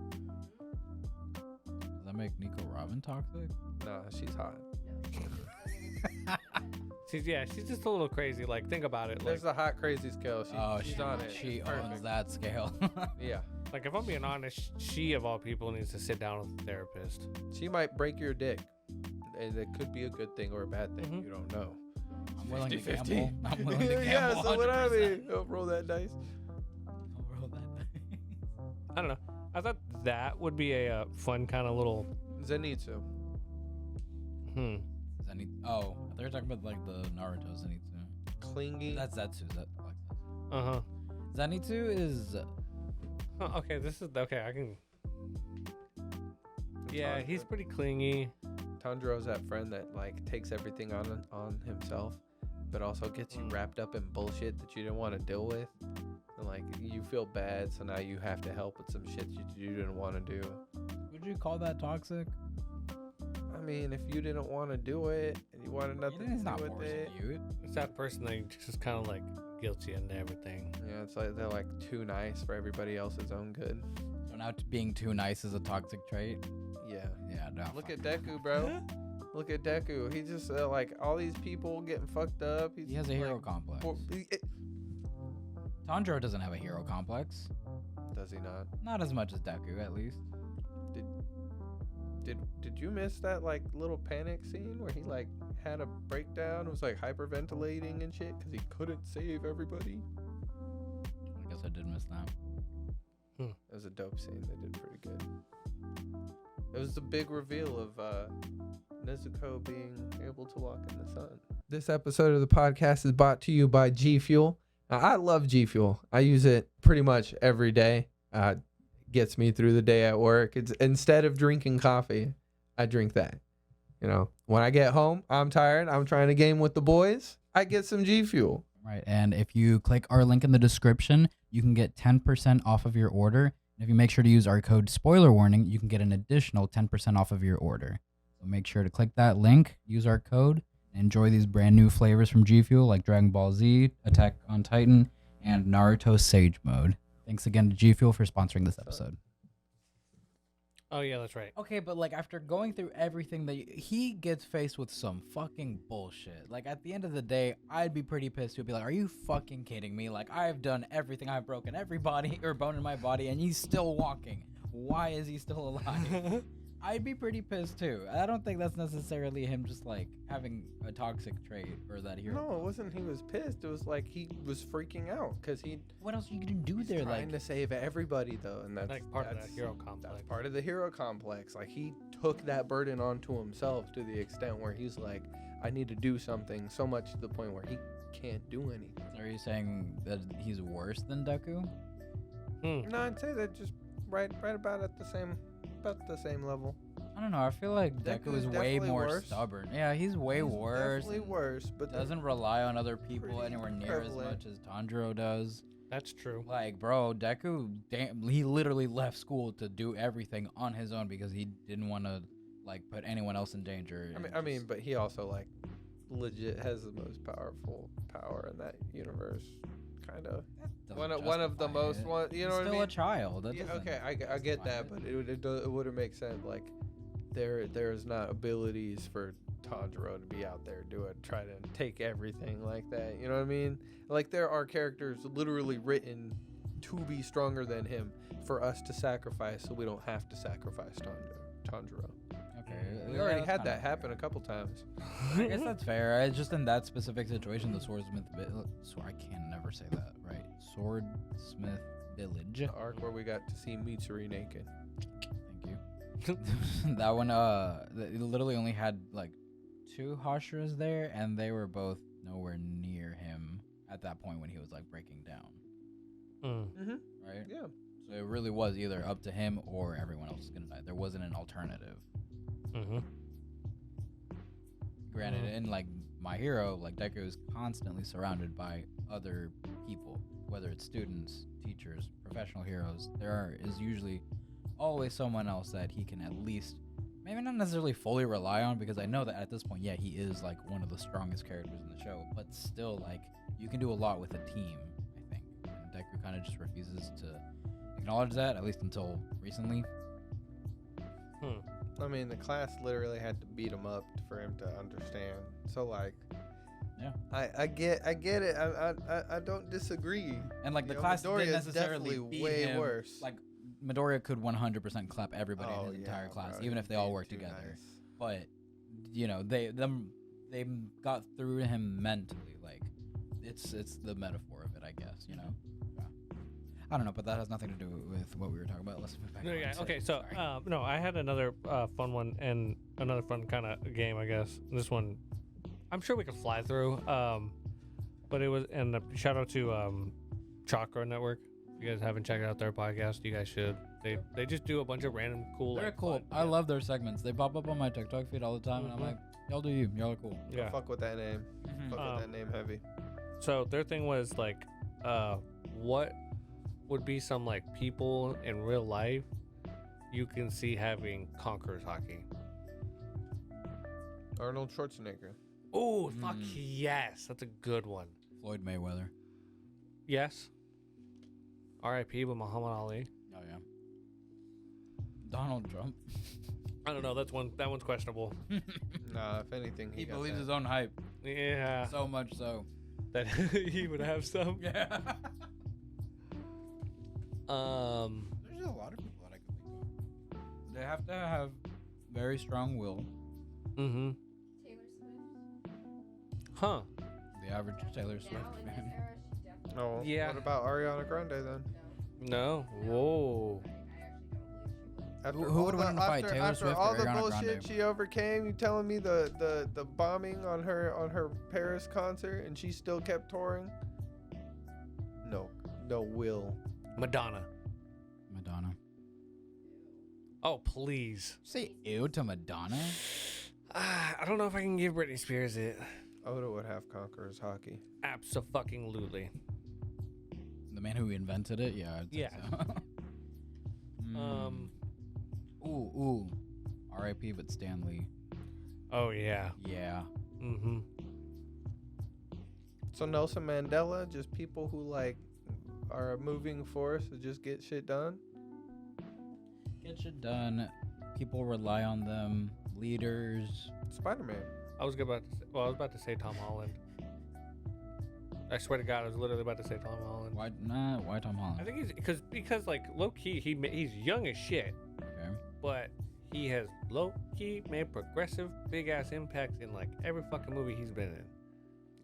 Does that make Nico Robin toxic? Nah, she's hot. She's just a little crazy. Like, think about it. There's the hot crazy scale. She's on it. She It's owns perfect. that scale. Yeah. Like, if I'm being honest, she of all people needs to sit down with a therapist. She might break your dick. And it could be a good thing or a bad thing. Mhm. You don't know. I'm willing to 50-50. gamble. I'm willing to gamble. Yeah, so what I 100%. mean. Oh, roll that dice. I'll roll that dice. I don't know. I thought that would be a fun kind of little. Zenitsu. Oh, I thought you were talking about like the Naruto Zenitsu. Clingy. That's Zetsu. Uh huh. Zenitsu is. Okay, this is okay. I can. Yeah, he's pretty clingy. Tanjiro's that friend that like takes everything on himself, but also gets you wrapped up in bullshit that you didn't want to deal with, and like you feel bad, so now you have to help with some shit you didn't want to do. Would you call that toxic? I mean, if you didn't want to do it and you wanted nothing to do with it, it's that person that just kind of like guilty into everything. Yeah, it's like they're like too nice for everybody else's own good. So now being too nice is a toxic trait. Yeah. Yeah. No, Look at Deku, bro. Look at Deku. He just like all these people getting fucked up. He has a hero complex. Tanjiro doesn't have a hero complex. Does he not? Not as much as Deku, at least. Did you miss that like little panic scene where he like had a breakdown? It was like hyperventilating and shit because he couldn't save everybody. I guess I did miss that. It was a dope scene. They did pretty good. It was the big reveal of Nezuko being able to walk in the sun. This episode of the podcast is brought to you by G Fuel. Now, I love G Fuel. I use it pretty much every day. Gets me through the day at work. It's instead of drinking coffee, I drink that. You know, when I get home, I'm tired, I'm trying to game with the boys, I get some G Fuel. Right, and if you click our link in the description, you can get 10% off of your order. And if you make sure to use our code spoiler warning, you can get an additional 10% off of your order. So make sure to click that link, use our code, and enjoy these brand new flavors from G Fuel like Dragon Ball Z, Attack on Titan, and Naruto Sage Mode. Thanks again to G Fuel for sponsoring this episode. Oh, yeah, that's right. Okay, but like after going through everything that he gets faced with some fucking bullshit. Like at the end of the day, I'd be pretty pissed. He'd be like, "Are you fucking kidding me? Like I've done everything. I've broken every body or bone in my body, and he's still walking. Why is he still alive?" I'd be pretty pissed too. I don't think that's necessarily him just like having a toxic trait or that hero. No, it wasn't. He was pissed. It was like he was freaking out because he. What else are you gonna do there? Trying to save everybody though, and that's like part of that hero complex. That's part of the hero complex. Like he took that burden onto himself to the extent where he's like, I need to do something so much to the point where he can't do anything. Are you saying that he's worse than Deku? No, I'd say that just right about at the same level. I don't know. I feel like Deku is way more worse. Stubborn. Yeah, he's way worse. Definitely worse, but doesn't rely on other people anywhere near as much as Tanjiro does. That's true. Like, bro, Deku, he literally left school to do everything on his own because he didn't want to like put anyone else in danger. I mean, but he also like legit has the most powerful power in that universe. Kind of one of the most one, you know what I mean? Still a child. Yeah, okay, I get that, but it would have made sense. Like there's not abilities for Tanjiro to be out there try to take everything like that. You know what I mean? Like there are characters literally written to be stronger than him for us to sacrifice, so we don't have to sacrifice Tanjiro. Okay, we already had that happen a couple times. I guess that's fair. It's just in that specific situation, the Swordsmith I can never say that right. Swordsmith Village. The arc where we got to see Mitsuri naked. Thank you. That one, it literally only had like 2 Hashiras there, and they were both nowhere near him at that point when he was like breaking down. Right? Yeah. So it really was either up to him or everyone else was gonna die. There wasn't an alternative. Granted, in like My Hero, like Deku is constantly surrounded by other people, whether it's students, teachers, professional heroes. There is usually always someone else that he can at least, maybe not necessarily fully rely on, because I know that at this point, yeah, he is like one of the strongest characters in the show, but still, like, you can do a lot with a team, I think. And Deku kind of just refuses to acknowledge that, at least until recently. I mean, the class literally had to beat him up for him to understand. So, like, yeah, I get it. I don't disagree. And like the class didn't necessarily beat way him. Worse. Like Midoriya could 100% clap everybody in his entire class, even if they all worked together. Nice. But you know, they got through to him mentally. Like it's the metaphor of it, I guess. You know. I don't know, but that has nothing to do with what we were talking about. Let's move back. Yeah. Okay. So, no, I had another fun one and another fun kind of game, I guess. This one, I'm sure we could fly through. But it was, and shout out to Chakra Network. If you guys haven't checked out their podcast, you guys should. They just do a bunch of random cool. They're like, cool. fun- I love their segments. They pop up on my TikTok feed all the time, and I'm Mhm. like, y'all do you. Y'all are cool. Yeah. Fuck with that name. Fuck with that name heavy. So their thing was like, what would be some like people in real life you can see having Conqueror's hockey? Arnold Schwarzenegger. Oh, fuck yes. That's a good one. Floyd Mayweather. Yes. R.I.P. with Muhammad Ali. Oh yeah. Donald Trump. I don't know. That one's questionable. Nah, if anything, He got believes that. his own hype. Yeah. So much so. That he would have some. Yeah. There's just a lot of people that I could think of. They have to have very strong will. Mm-hmm. Taylor Swift. Huh. The average Taylor Swift Now in this fan. era, she definitely. No. Yeah. What about Ariana Grande then? No. Whoa. I actually don't believe she would. After Who all would've the- won in a fight, after- Taylor after Swift all or the Ariana bullshit Grande? she overcame, you telling me the bombing on her Paris concert and she still kept touring? No will. Madonna. Madonna. Oh, please. Say ew to Madonna? I don't know if I can give Britney Spears it. Oda would have Conqueror's hockey. Abso-fucking-lutely. The man who invented it? Yeah. I'd say Yeah. so. Ooh. R.I.P. but Stanley. Oh yeah. Yeah. Mm-hmm. So Nelson Mandela, just people who like are a moving force to just get shit done. Get shit done. People rely on them. Leaders. Spider-Man. I was about to say Tom Holland. I swear to God, I was literally about to say Tom Holland. Why Tom Holland? I think he's because like low key he's young as shit, Okay. but he has low key made progressive big ass impacts in like every fucking movie he's been in.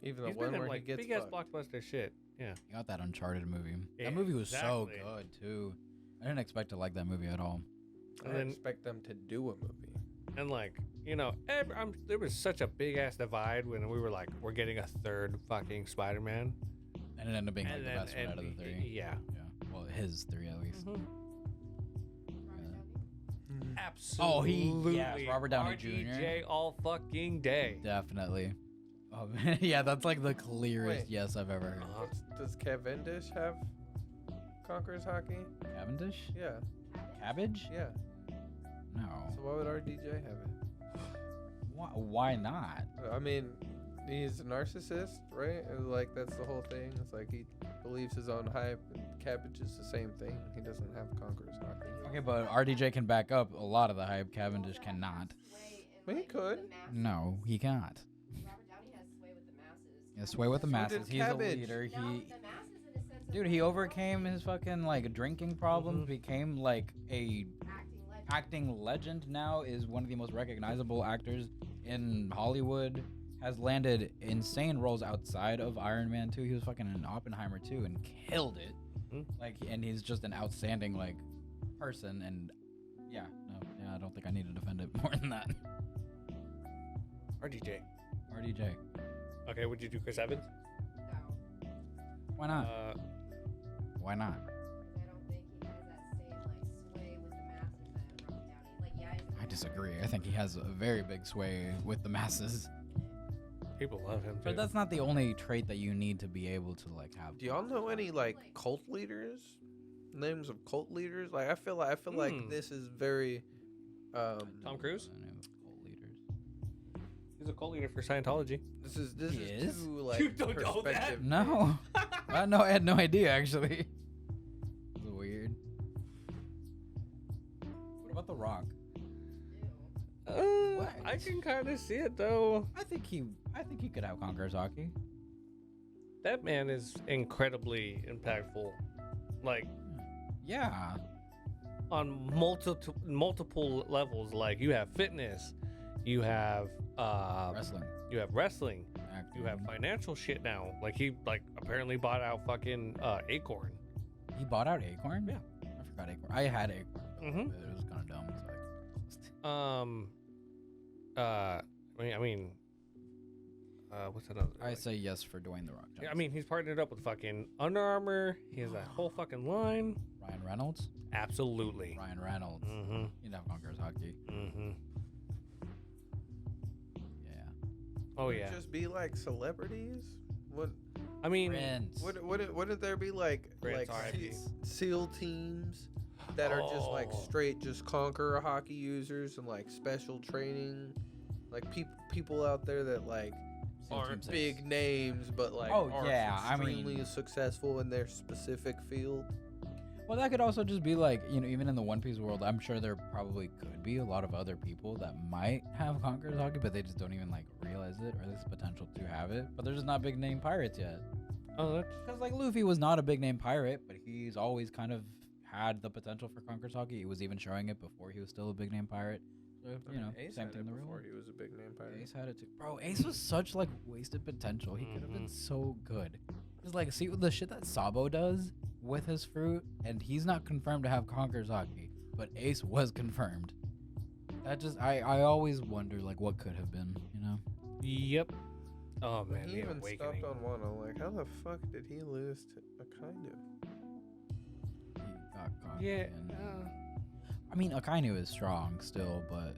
Even the He's one been in where like he gets big ass fucked. blockbuster shit. Yeah. You got that Uncharted movie. Yeah, That movie was so exactly. good too. I didn't expect to like that movie at all. I And then expect them to do a movie. and like there was such a big ass divide when we were like we're getting a third fucking Spider-Man. And it ended up being like And the then- best one out of the and- three. Yeah. Yeah. Well, his three at least. Mhm. Robert Downey. Absolutely. yes, Robert Downey Jr. RDJ all fucking day. Definitely. Oh, yeah, that's like the clearest Wait. yes I've ever heard. Uh-huh. Does Cavendish have Conqueror's hockey? Cavendish? Yeah. Cabbage? Yeah. No. So why would RDJ have it? Why not? I mean, he's a narcissist, right? And like that's the whole thing. It's like he believes his own hype, and Cabbage is the same thing. He doesn't have Conqueror's hockey. Okay, but RDJ can back up a lot of the hype. Cavendish cannot. Sway in, Well, he like, could. the masses. No, he can't. Robert Downey has sway with the masses. Yeah, sway with the So masses. did He's Cabbage. a leader. No, He, the masses in a sense of dude, he overcame his fucking like drinking problems. Mhm. Became like a acting legend. acting legend. Now is one of the most recognizable actors in Hollywood. Has landed insane roles outside of Iron Man 2. He was fucking in Oppenheimer 2 and killed it. Mhm. Like, and he's just an outstanding like person. And yeah, I don't think I need to defend it more than that. RDJ. RDJ, Okay, would you do Chris Evans? No, why not? Why not? because I don't think he has that same like sway with the masses that Robert Downey. Like, yeah, he's I disagree. I think he has a very big sway with the masses. People love him too. But that's not the only trait that you need to be able to like have. Do y'all know any like cult leaders? Names of cult leaders? Like I feel like Hmm. this is very Tom Cruise? The name of cult leaders. He's a cult leader for Scientology. This is He is? too like You don't know that? perspective. No, I had no idea actually. That's weird. What about The Rock? new. What? I can kind of see it though. I think he could have Conqueror's hockey. That man is incredibly impactful, like Yeah. on multiple levels. Like you have fitness, you have Wrestling. you have wrestling, Acting. you have financial shit now. Like he apparently bought out fucking Acorn. He bought out Acorn? Yeah. I forgot Acorn. I had Acorn. Mhm. But it was kind of dumb. So I closed it. I mean, what's another? I say yes for Dwayne the Rock Johnson. Yeah, I mean, he's partnered up with fucking Under Armour. He has that whole fucking line. Ryan Reynolds. Absolutely. Ryan Reynolds. Mm-hmm. He'd have Conqueror's Hockey. Mm-hmm. Yeah. Oh Would it yeah. just be like celebrities? What? I mean, Prince. Wouldn't there be like Prince, like R.I.P.. SEAL teams that are just like Oh. straight just Conqueror hockey users and like special training, like people out there that like SEAL Team aren't 6. big names but like Oh, are yeah, I extremely mean- successful in their specific field. Well, that could also just be like, even in the One Piece world, I'm sure there probably could be a lot of other people that might have Conqueror's Hockey, but they just don't even like realize it, or at least the potential to have it. But they're just not big name pirates yet. oh, that's Because like Luffy was not a big name pirate, but he's always kind of had the potential for Conqueror's Hockey. He was even showing it before he was still a big name pirate. So Ace same had thing in it the real before world. he was a big name pirate. Ace had it too. Bro, Ace was such like wasted potential. He could have been so good. Cause like see the shit that Sabo does with his fruit, and he's not confirmed to have Conqueror's Hockey, but Ace was confirmed. That just I always wonder like what could have been, Yep. Oh When man, he the even awakening. stopped on one, I'm like, how the fuck did he lose to Akainu? He got caught. Yeah. in- I mean Akainu is strong still, but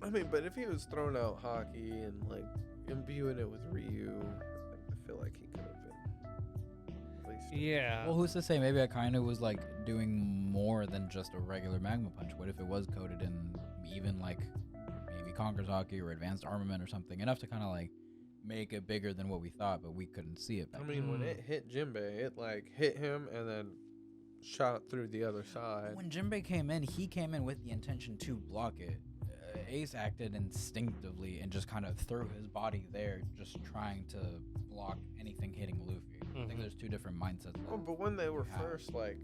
I mean, but if he was throwing out hockey and like imbuing it with Ryu, I feel like he could have been at least. Yeah. well, who's to say maybe Akainu was like doing more than just a regular magma punch? What if it was coated in even like maybe Conqueror's Hockey or advanced armament or something, enough to kind of like make it bigger than what we thought, but we couldn't see it back I then. mean, when it hit Jinbei, it like hit him and then shot through the other side. When Jinbei came in, he came in with the intention to block it. Ace acted instinctively and just kind of threw his body there, just trying to block anything hitting Luffy. I think Mhm. there's two different mindsets. Oh, but when they were Yeah. first, like,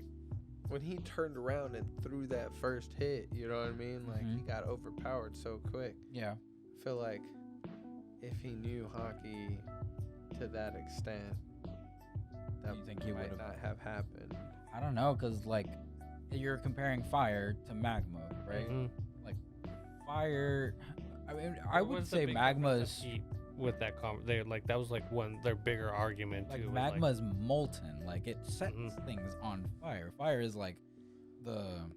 when he turned around and threw that first hit, you know what I mean? Like, he Mhm. got overpowered so quick. Yeah. I feel like if he knew hockey to that extent, that You think he might would've- not have happened. I don't know, because like you're comparing fire to magma, right? Mhm. Fire. I mean, I What would was the say big magma difference of is heat with that they like that was like one their bigger argument like too. was, magma is molten, like it sets Mhm. things on fire. Fire is like the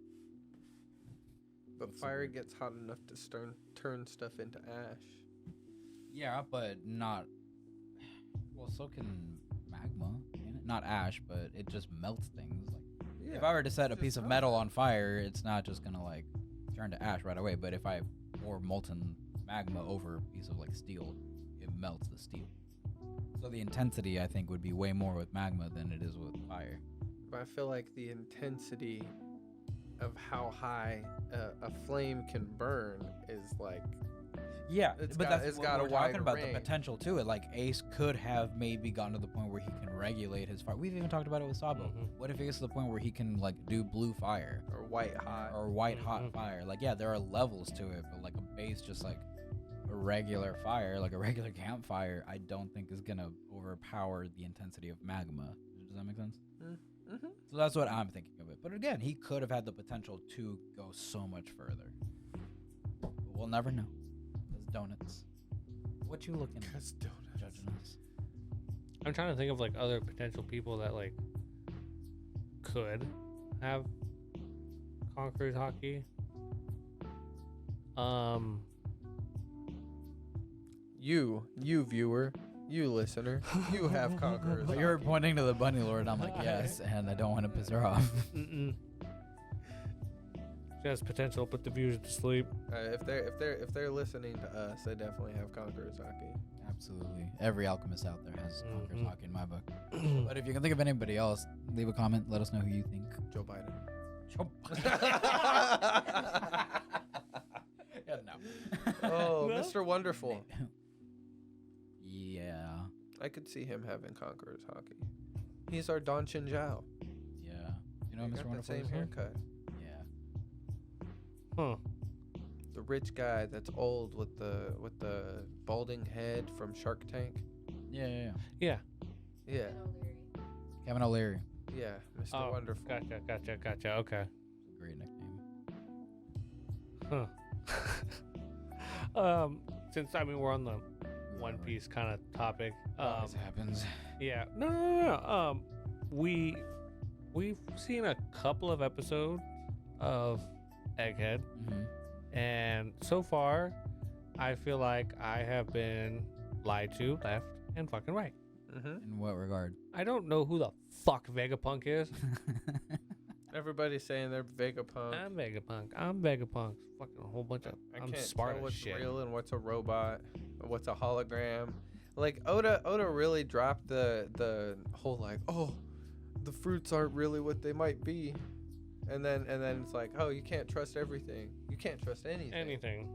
But What's the fire word? gets hot enough to turn stuff into ash. yeah, but not. Well, so can magma, can it? Not ash, but it just melts things. Like if I were to set a just piece of melts metal it. on fire, it's not just gonna like turn to ash right away. But if I pour molten magma over a piece of like steel, it melts the steel. So the intensity, I think, would be way more with magma than it is with fire. But I feel like the intensity of how high a flame can burn is like Yeah, It's but got- that's it's what got a we're talking wide about, range. the potential to it. Like Ace could have maybe gotten to the point where he can regulate his fire. We've even talked about it with Sabo. Mhm. What if he gets to the point where he can like do blue fire or white hot. or white hot Mhm. fire? Like yeah, there are levels to it, but like a base just like a regular fire, like a regular campfire, I don't think is gonna overpower the intensity of magma. Does that make sense? Mm-hmm. So that's what I'm thinking of it. But again, he could have had the potential to go so much further. But we'll never know. Those donuts. What you looking at? Cause donuts. Judging us. I'm trying to think of like other potential people that like could have Conqueror's Hockey. You viewer, you listener, you have Conqueror's. But you're Hockey. pointing to the bunny lord. I'm like, yes, and I don't want to piss her off. Mm-mm. She has potential, put the viewers to sleep. If they're listening to us, they definitely have Conqueror's Hockey. Absolutely. Every alchemist out there has Conqueror's Mhm. Hockey in my book. But if you can think of anybody else, leave a comment. Let us know who you think. Joe Biden. Yeah, no. Oh, No? Mr. Wonderful. Yeah. I could see him having Conqueror's Hockey. He's our Don Chin Zhao. Yeah. You know He Mr. got the Wonderful same is? haircut. Yeah. Huh. The rich guy that's old with the balding head from Shark Tank. Yeah, yeah, yeah. Yeah. Yeah, Kevin O'Leary. yeah, Mr. Oh, Wonderful. Gotcha. Okay. Great nickname. Huh. Since we're on the One Piece kind of topic. Always happens. Yeah. No. We've seen a couple of episodes of Egghead, and so far, I feel like I have been lied to left and fucking right. In what regard? I don't know who the fuck Vegapunk is. Everybody's saying they're Vegapunk. I'm Vegapunk. Fucking a whole bunch of. I I'm can't smart tell as what's shit. real and what's a robot, what's a hologram. Like Oda really dropped the whole like, oh, the fruits aren't really what they might be, and then it's like, oh, you can't trust everything. You can't trust anything.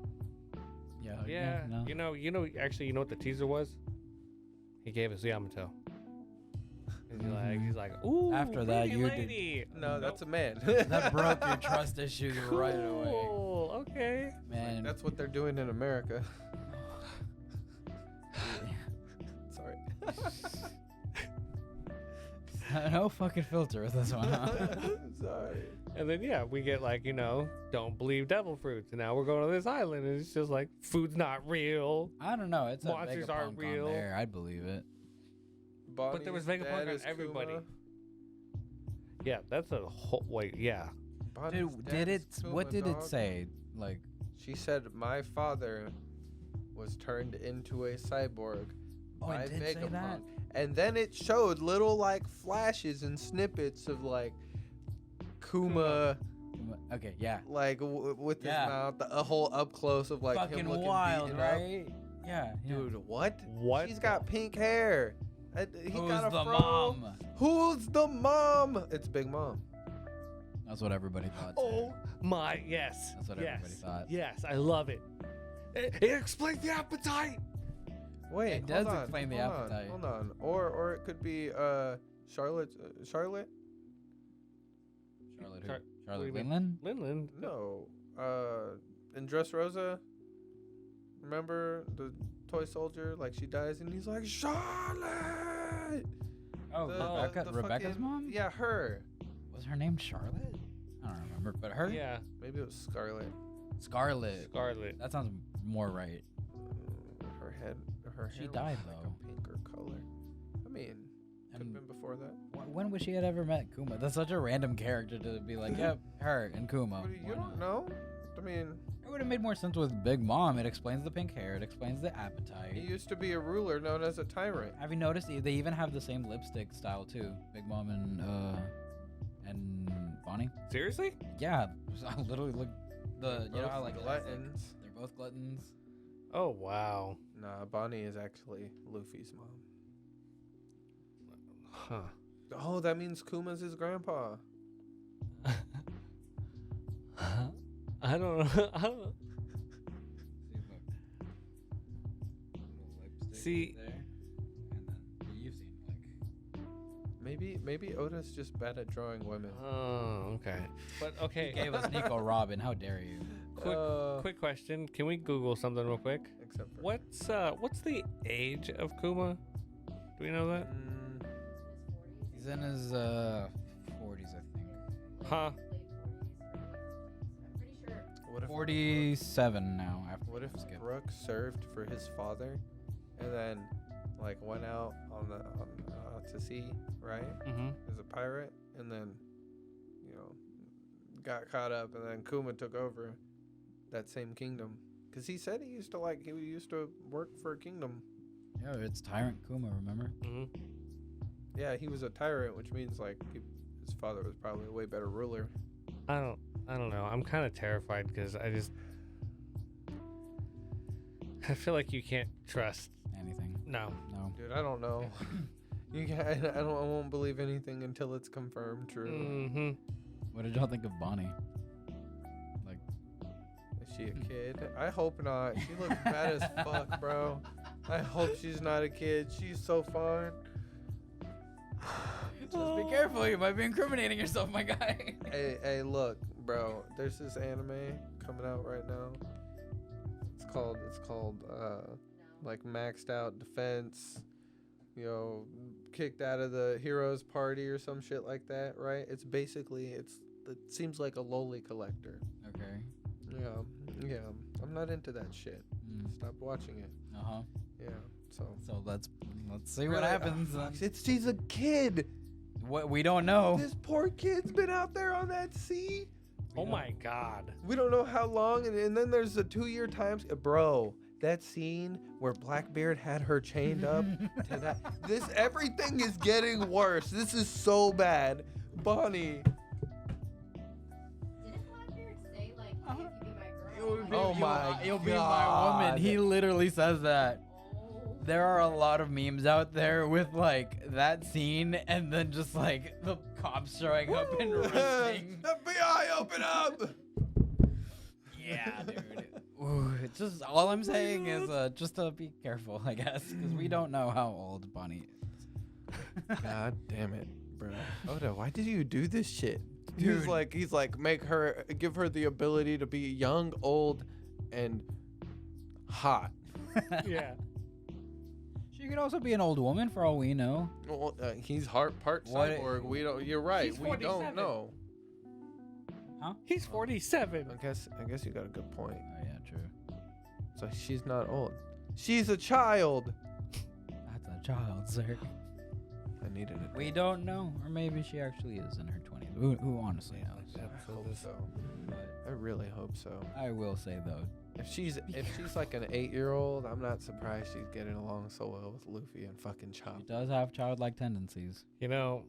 Yeah. No. Actually, you know what the teaser was? He gave us Yamato. He's like, ooh. After that, pretty you lady. No, that's a man. That broke your trust issues right away. Cool. Okay. Man. That's what they're doing in America. Sorry. No fucking filter with this one, huh? Sorry. And then we get like, don't believe devil fruits. And now we're going to this island and it's just like food's not real. I don't know. It's Monsters a aren't Vegapunk real. on there. I'd believe it. But there was Vegapunk on everybody. Yeah, that's a whole What did it say? Like, she said my father was turned into a cyborg by it did say Vegapunk. that? And then it showed little like flashes and snippets of like Kuma. Okay, yeah. Like with his Yeah. mouth, a whole up close of like Fucking him looking wild, beaten up. right? Yeah. Dude, what? What She's the- got pink hair. He Who's got a the fro. mom? Who's the mom? It's Big Mom. That's what everybody thought. Oh my, yes. That's what yes, everybody thought. Yes, I love it. It explains the appetite. Wait, It does hold on, explain the hold on, appetite. Hold on, or it could be Charlotte. Charlotte? Charlotte who? Char- what do Charlotte you mean? Winland? Linland. No. In Dressrosa. Remember the toy soldier? Like she dies and he's like Charlotte. Oh, Rebecca's fucking- mom? Yeah, her. Was her name Charlotte? I don't remember, but her? Yeah, Maybe it was Scarlet. Scarlet. Scarlet. That sounds more right. Her head. Her She hair died, was like though. a pinker color. I mean, could have And been before that. when would she had ever met Kuma? That's such a random character to be like, yep, her and Kuma. What, you Why don't not? know? I mean, It would have made more sense with Big Mom. It explains the pink hair. It explains the appetite. he used to be a ruler known as a tyrant. Have you noticed they even have the same lipstick style too? Big Mom and Bonnie. Seriously? Yeah, I literally look you know how like gluttons. they're both gluttons. Oh wow. Nah, Bonnie is actually Luffy's mom. Huh. Oh, that means Kuma's his grandpa. I don't know. I don't know. See- there, and then you've seen like Maybe Oda's just bad at drawing women. Oh, okay. But okay. gave us Nico Robin. How dare you? Quick question. Can we Google something real quick? Except for What's the age of Kuma? Do we know that? He's in his 40s, I think. Huh? I'm pretty sure. What if 47 now. After What if skip. Brooke served for his father, and then like went out on to sea, right, Mm-hmm. as a pirate, and then got caught up, and then Kuma took over that same kingdom, because he said he used to work for a kingdom. Yeah, it's Tyrant Kuma. Remember? Mm-hmm. Yeah, he was a tyrant, which means like his father was probably a way better ruler. I don't know. I'm kind of terrified because I feel like you can't trust. Anything? No. No. Dude, I don't know. I won't believe anything until it's confirmed true. Mm-hmm. What did y'all think of Bonnie? Like, Is she a kid? I hope not. She looks bad as fuck, bro. I hope she's not a kid. She's so fun. just be careful. You might be incriminating yourself, my guy. Hey, look, bro. There's this anime coming out right now. It's called like Maxed Out Defense. Kicked out of the heroes party or some shit like that, right? It's basically it seems like a loli collector. Okay. Yeah. I'm not into that shit. Stop watching it. Uh huh. Yeah. So let's see what happens. She's a kid. What we don't know. This poor kid's been out there on that sea. Oh my God. We don't know how long, and then there's a 2-year time. Bro, that scene where Blackbeard had her chained up to that. Everything is getting worse. This is so bad. Bonnie. Didn't Blackbeard say, like, if you be my girl? Oh my You'll be my woman. He literally says that. Oh. There are a lot of memes out there with like that scene and then just like the cops showing up and arresting. FBI, open up! Yeah, dude. Ooh, it's just all I'm saying is just to be careful, I guess, because we don't know how old Bonnie is. God damn it, bro. Oda, why did you do this shit? Dude. He's like, give her the ability to be young, old, and hot. Yeah. She could also be an old woman for all we know. Well, he's part What- cyborg. We don't. You're right. He's We don't 47. know. He's 47. I guess you got a good point. Oh yeah, true. So she's not old. She's a child. That's a child, sir. I needed it. We don't know, or maybe she actually is in her 20s. Who honestly knows? I hope so. I really hope so. I will say though, If she's like an 8-year-old, I'm not surprised she's getting along so well with Luffy and fucking Chop. she does have childlike tendencies. You know,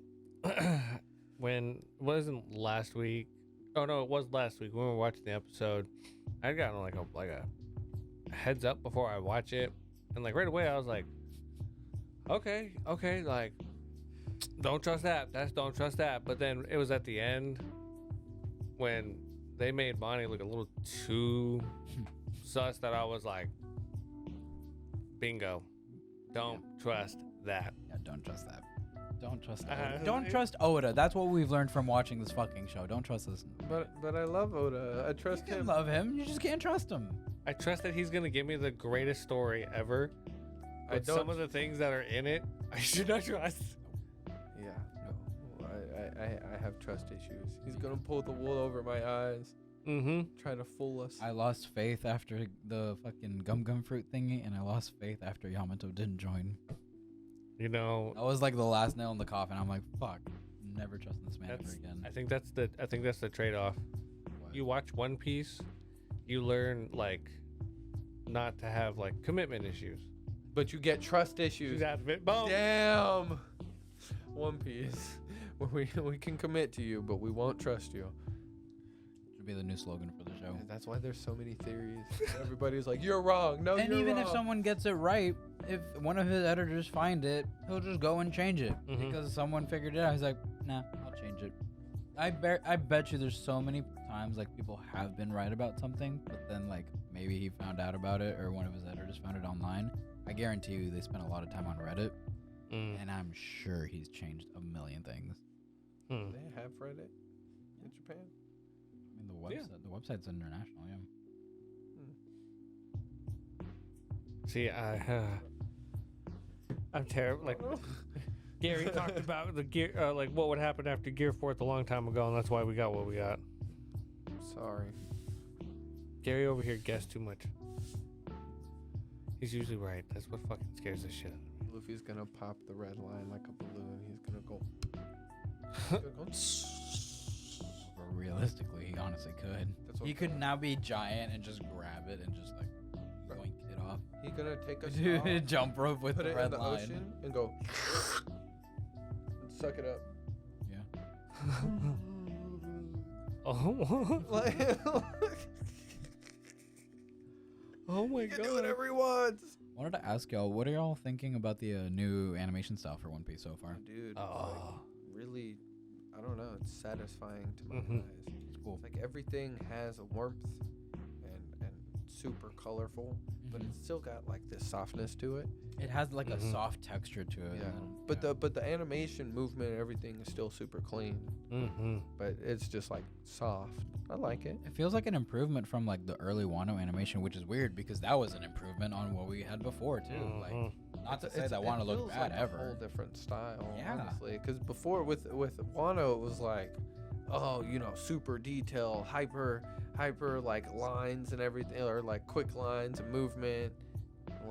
when wasn't last week? Oh no, it was last week when we were watching the episode. I'd gotten like a heads up before I watch it, and like right away I was like, okay, like don't trust that. Don't trust that. But then it was at the end when they made Bonnie look a little too sus that I was like, bingo, don't trust that. Yeah, don't trust that. Don't trust Uh-huh. Oda. Don't trust Oda. That's what we've learned from watching this fucking show. Don't trust this. But I love Oda. I trust You can him. love him. You just can't trust him. I trust that he's gonna give me the greatest story ever. I But don't. some of the things that are in it, I should not trust. Yeah, no. I have trust issues. He's gonna pull the wool over my eyes, Mm-hmm. try to fool us. I lost faith after the fucking gum fruit thingy, and I lost faith after Yamato didn't join. You know, That was like the last nail in the coffin. I'm like, fuck, never trusting this man ever again. I think that's the trade-off. What? You watch One Piece, you learn like not to have like commitment issues. But you get trust issues. She's out of it. Boom. Damn. One Piece. We can commit to you, but we won't trust you. Should be the new slogan for the show. And that's why there's so many theories. Everybody's like, "You're wrong." No, And you're even wrong. if someone gets it right, if one of his editors find it, he'll just go and change it Mhm. because someone figured it out. He's like, nah, I'll change it. I bet you there's so many times like people have been right about something, but then like maybe he found out about it or one of his editors found it online. I guarantee you they spent a lot of time on Reddit, and I'm sure he's changed a million things. Hmm. They have Reddit in Japan. I mean, the website's international, yeah. See, I'm terrible. Like Gary talked about the gear, like what would happen after Gear 4th a long time ago, and that's why we got what we got. Sorry. Gary over here guessed too much. He's usually right. That's what fucking scares the shit out of me. Luffy's gonna pop the red line like a balloon. He's gonna go. Or realistically, he honestly could. That's what He could now be giant and just grab it and just like yoink it off. He's gonna take a straw, Jump rope with put the it red in the line. ocean, and go. And suck it up. Yeah. Oh, Like, oh my he god! can do whatever he wants. Wanted to ask y'all, what are y'all thinking about the new animation style for One Piece so far? Dude, it's Oh. like really, I don't know. It's satisfying to my Mhm. eyes. It's cool. It's like everything has a warmth and super colorful, but Mhm. it's still got like this softness to it. It has like a Mhm. soft texture to it. Yeah. and But the animation movement and everything is still super clean. Mm-hmm. But it's just like soft. I like it. it feels like an improvement from like the early Wano animation, which is weird because that was an improvement on what we had before too. Like, not to say that it Wano looked feels bad like ever. A whole different style, Yeah. honestly. Because before with Wano, it was like, oh, super detail, hyper like lines and everything, or like quick lines and movement.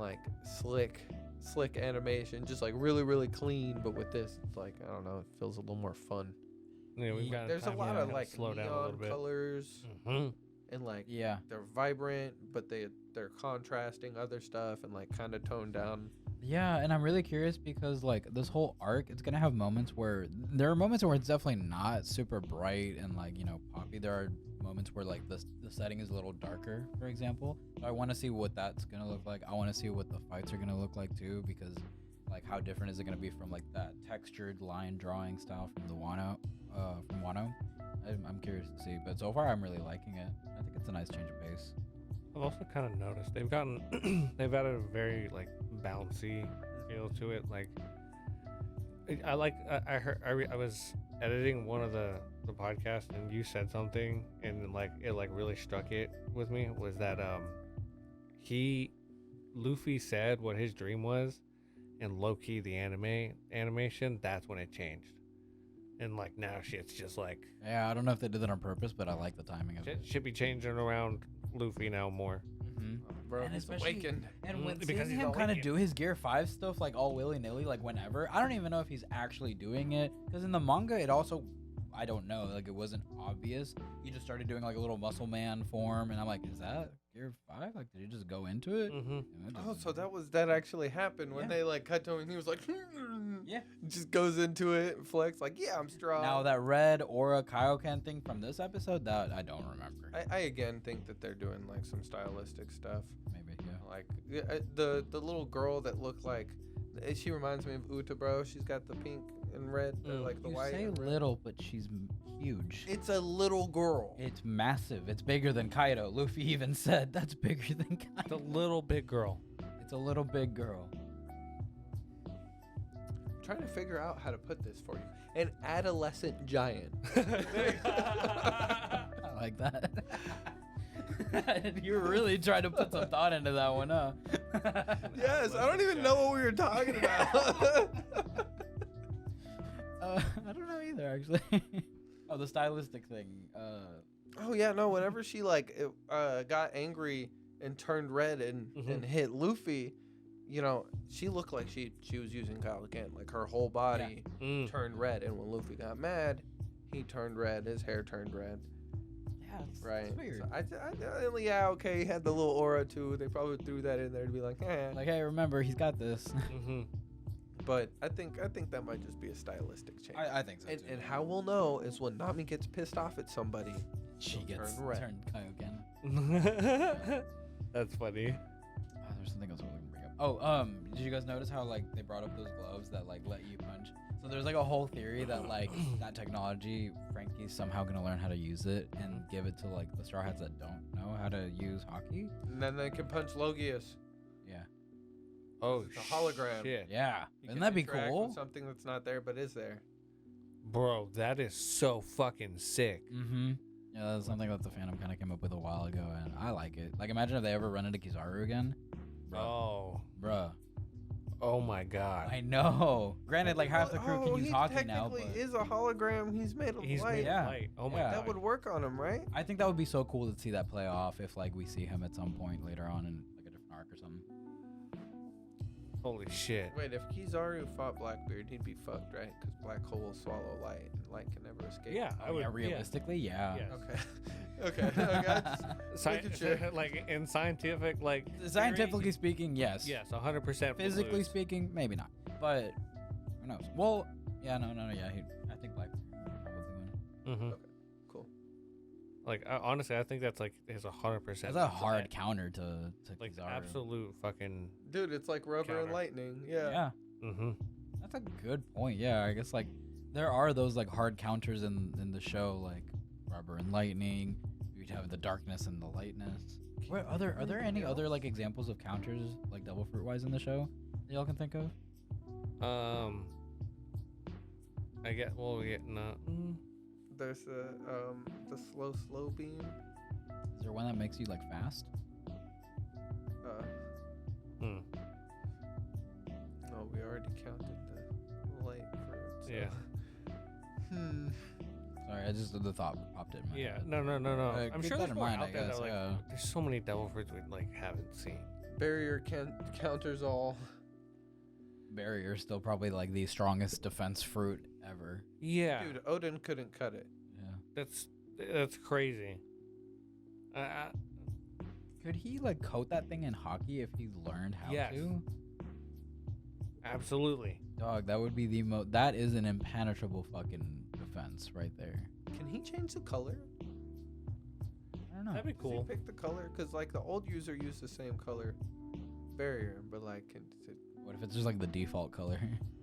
like slick animation, just like really really clean. But with this, it's like I don't know, it feels a little more fun. Yeah, we've got There's a time lot to of like slow down a neon little bit. colors Mhm. and like Yeah. they're vibrant, but they're contrasting other stuff and like kind of toned down. Yeah, and I'm really curious because like this whole arc, it's gonna have moments where there are moments where it's definitely not super bright and like poppy. There are moments where like the setting is a little darker, for example. So I want to see what that's gonna look like. I want to see what the fights are gonna look like too, because like how different is it gonna be from like that textured line drawing style from the Wano, I'm curious to see, but so far I'm really liking it. I think it's a nice change of pace. I've also kind of noticed they've they've added a very like bouncy feel to it. Like I was editing one of the podcasts and you said something and like it like really struck it with me was that Luffy said what his dream was, and low-key the animation, that's when it changed. And like now shit's just like Yeah, I don't know if they did that on purpose, but I like the timing of shit it. should be changing around Luffy now more. Bro, And he's especially- awakened. And when Because seeing he's him kind of awakened. do his Gear 5 stuff like all willy-nilly, like whenever, I don't even know if he's actually doing it. Because in the manga, it also, I don't know, like it wasn't obvious. He just started doing like a little muscle man form, and I'm like, is that Gear 5? Like, did he just go into it? Mm-hmm. And it Oh, just- so that actually happened when Yeah. they like cut to him and he was like, Yeah. just goes into it, flex like, yeah, I'm strong. Now that red aura Kaioken thing from this episode, that I don't remember. I again think that they're doing like some stylistic stuff. Maybe, yeah. Like the little girl that looked like, she reminds me of Uta, bro. She's got the pink and red, like the You white. say and red. little, but she's huge. It's a little girl. It's massive. It's bigger than Kaido. Luffy even said that's bigger than The Kaido. little big girl. It's a little big girl. I'm trying to figure out how to put this for you. An adolescent giant. I like that. You really tried to put some thought into that one, huh? Yes, I don't even know what we were talking about. I don't know either, actually. Oh, the stylistic thing. Oh yeah, no. Whenever she like got angry and turned red and hit Luffy, she looked like she was using Kaioken. Like her whole body turned red, and when Luffy got mad, he turned red. His hair turned red. Yeah, it's Right. weird. So yeah, okay. He had the little aura too. They probably threw that in there to be like, eh. Like, hey, remember, he's got this. Mm-hmm. But I think that might just be a stylistic change. I think so, and, too. and how we'll know is when Nami gets pissed off at somebody. She gets turned red. turned Kaioken. That's funny. Oh, there's something else I was gonna bring up. Oh, did you guys notice how like they brought up those gloves that like let you punch? So there's like a whole theory that like that technology, Frankie's somehow gonna learn how to use it and give it to like the Straw Hats that don't know how to use hockey. And then they can punch Logius. Yeah. Oh, The hologram. shit. Yeah. You Wouldn't can that be interact cool? with something that's not there but is there. Bro, that is so fucking sick. Mm-hmm. Yeah, that's something that the fandom kind of came up with a while ago, and I like it. Like, imagine if they ever run into Kizaru again. Bruh. Oh my god. I know. Granted, like half the crew can use he hockey now, technically but is a hologram. He's made of He's light. made Yeah. of light. Oh my Yeah. god. That would work on him, right? I think that would be so cool to see that play off if like we see him at some point later on in like a different arc or something. Holy shit. Wait, if Kizaru fought Blackbeard, he'd be fucked, right? Because black hole will swallow light, and light can never escape. Yeah, I would. Yeah, realistically, yeah. Yes. Okay. okay. Making sure. Like in scientific, like Scientifically theory, speaking, yes. yes, 100%. Physically speaking, maybe not. But who knows? Well, yeah, no, yeah. I think Black probably win. Mm-hmm. Cool. Like honestly, I think that's like is 100%. That's a hard counter to like Kizaru. absolute fucking. Dude, it's like rubber and Counter. lightning. Yeah. Yeah, Mm-hmm. that's a good point. Yeah, I guess like there are those like hard counters in the show, like rubber and lightning. You'd have the darkness and the lightness. Are there any other like examples of counters like Devil Fruit wise in the show that y'all can think of? I get. Well, we get not. There's the slow beam. Is there one that makes you like fast? Hmm. No, we already counted the light for. So. Yeah. Sorry, I just the thought popped in my Yeah. head. No. I'm keep sure that there's in more mind, out I there guess, that like. yeah. There's so many devil fruits we like haven't seen. Barrier counters all. Barrier still probably like the strongest defense fruit ever. Yeah, Dude, Odin couldn't cut it. Yeah. that's crazy. Could he like coat that thing in hockey if he learned how Yes. to? Absolutely. Dog, that would be the that is an impenetrable fucking defense right there. Can he change the color? I don't know. That'd be Does cool. he pick the color? Because like the old user used the same color barrier, but like What if it's just like the default color?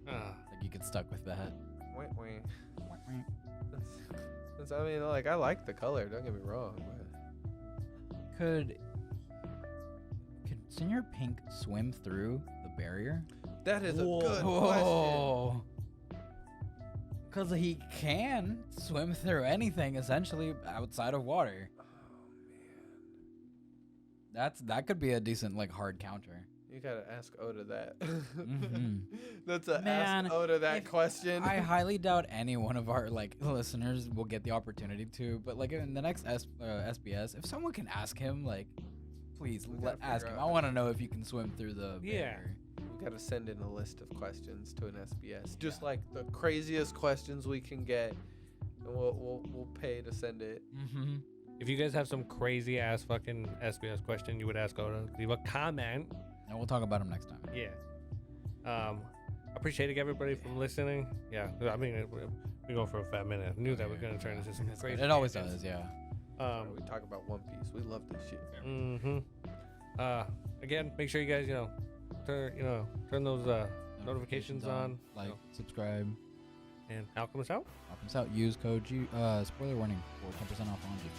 Uh, Like you get stuck with that. wait. I mean, like I like the color. Don't get me wrong. But Could Senior Pink swim through the barrier? that is a good question. Whoa. Because he can swim through anything essentially outside of water. Oh man, That could be a decent like hard counter. you gotta ask Oda that. Mhm. That's a Man, ask Oda that if- question. I highly doubt any one of our like listeners will get the opportunity to, but like in the next SBS, if someone can ask him, like, please We gotta ask figure him. out I want to know if you can swim through the Yeah. barrier. We gotta send in a list of questions to an SBS, just like the craziest questions we can get, and we'll pay to send it. Mm-hmm. if you guys have some crazy ass fucking SBS question you would ask Oda, leave a comment. And we'll talk about him next time. Yeah. Appreciating everybody from listening. Yeah, I mean, we go for a fat minute. I knew that was gonna turn into some crazy. It always tangents. does, yeah. We talk about One Piece. We love this shit. Mm-hmm. Again, make sure you guys, turn those notifications on. Like, subscribe. And Alchemist out. Help us out. Use code spoiler warning for 10% off on G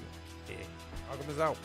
Fuel. Alchemist out.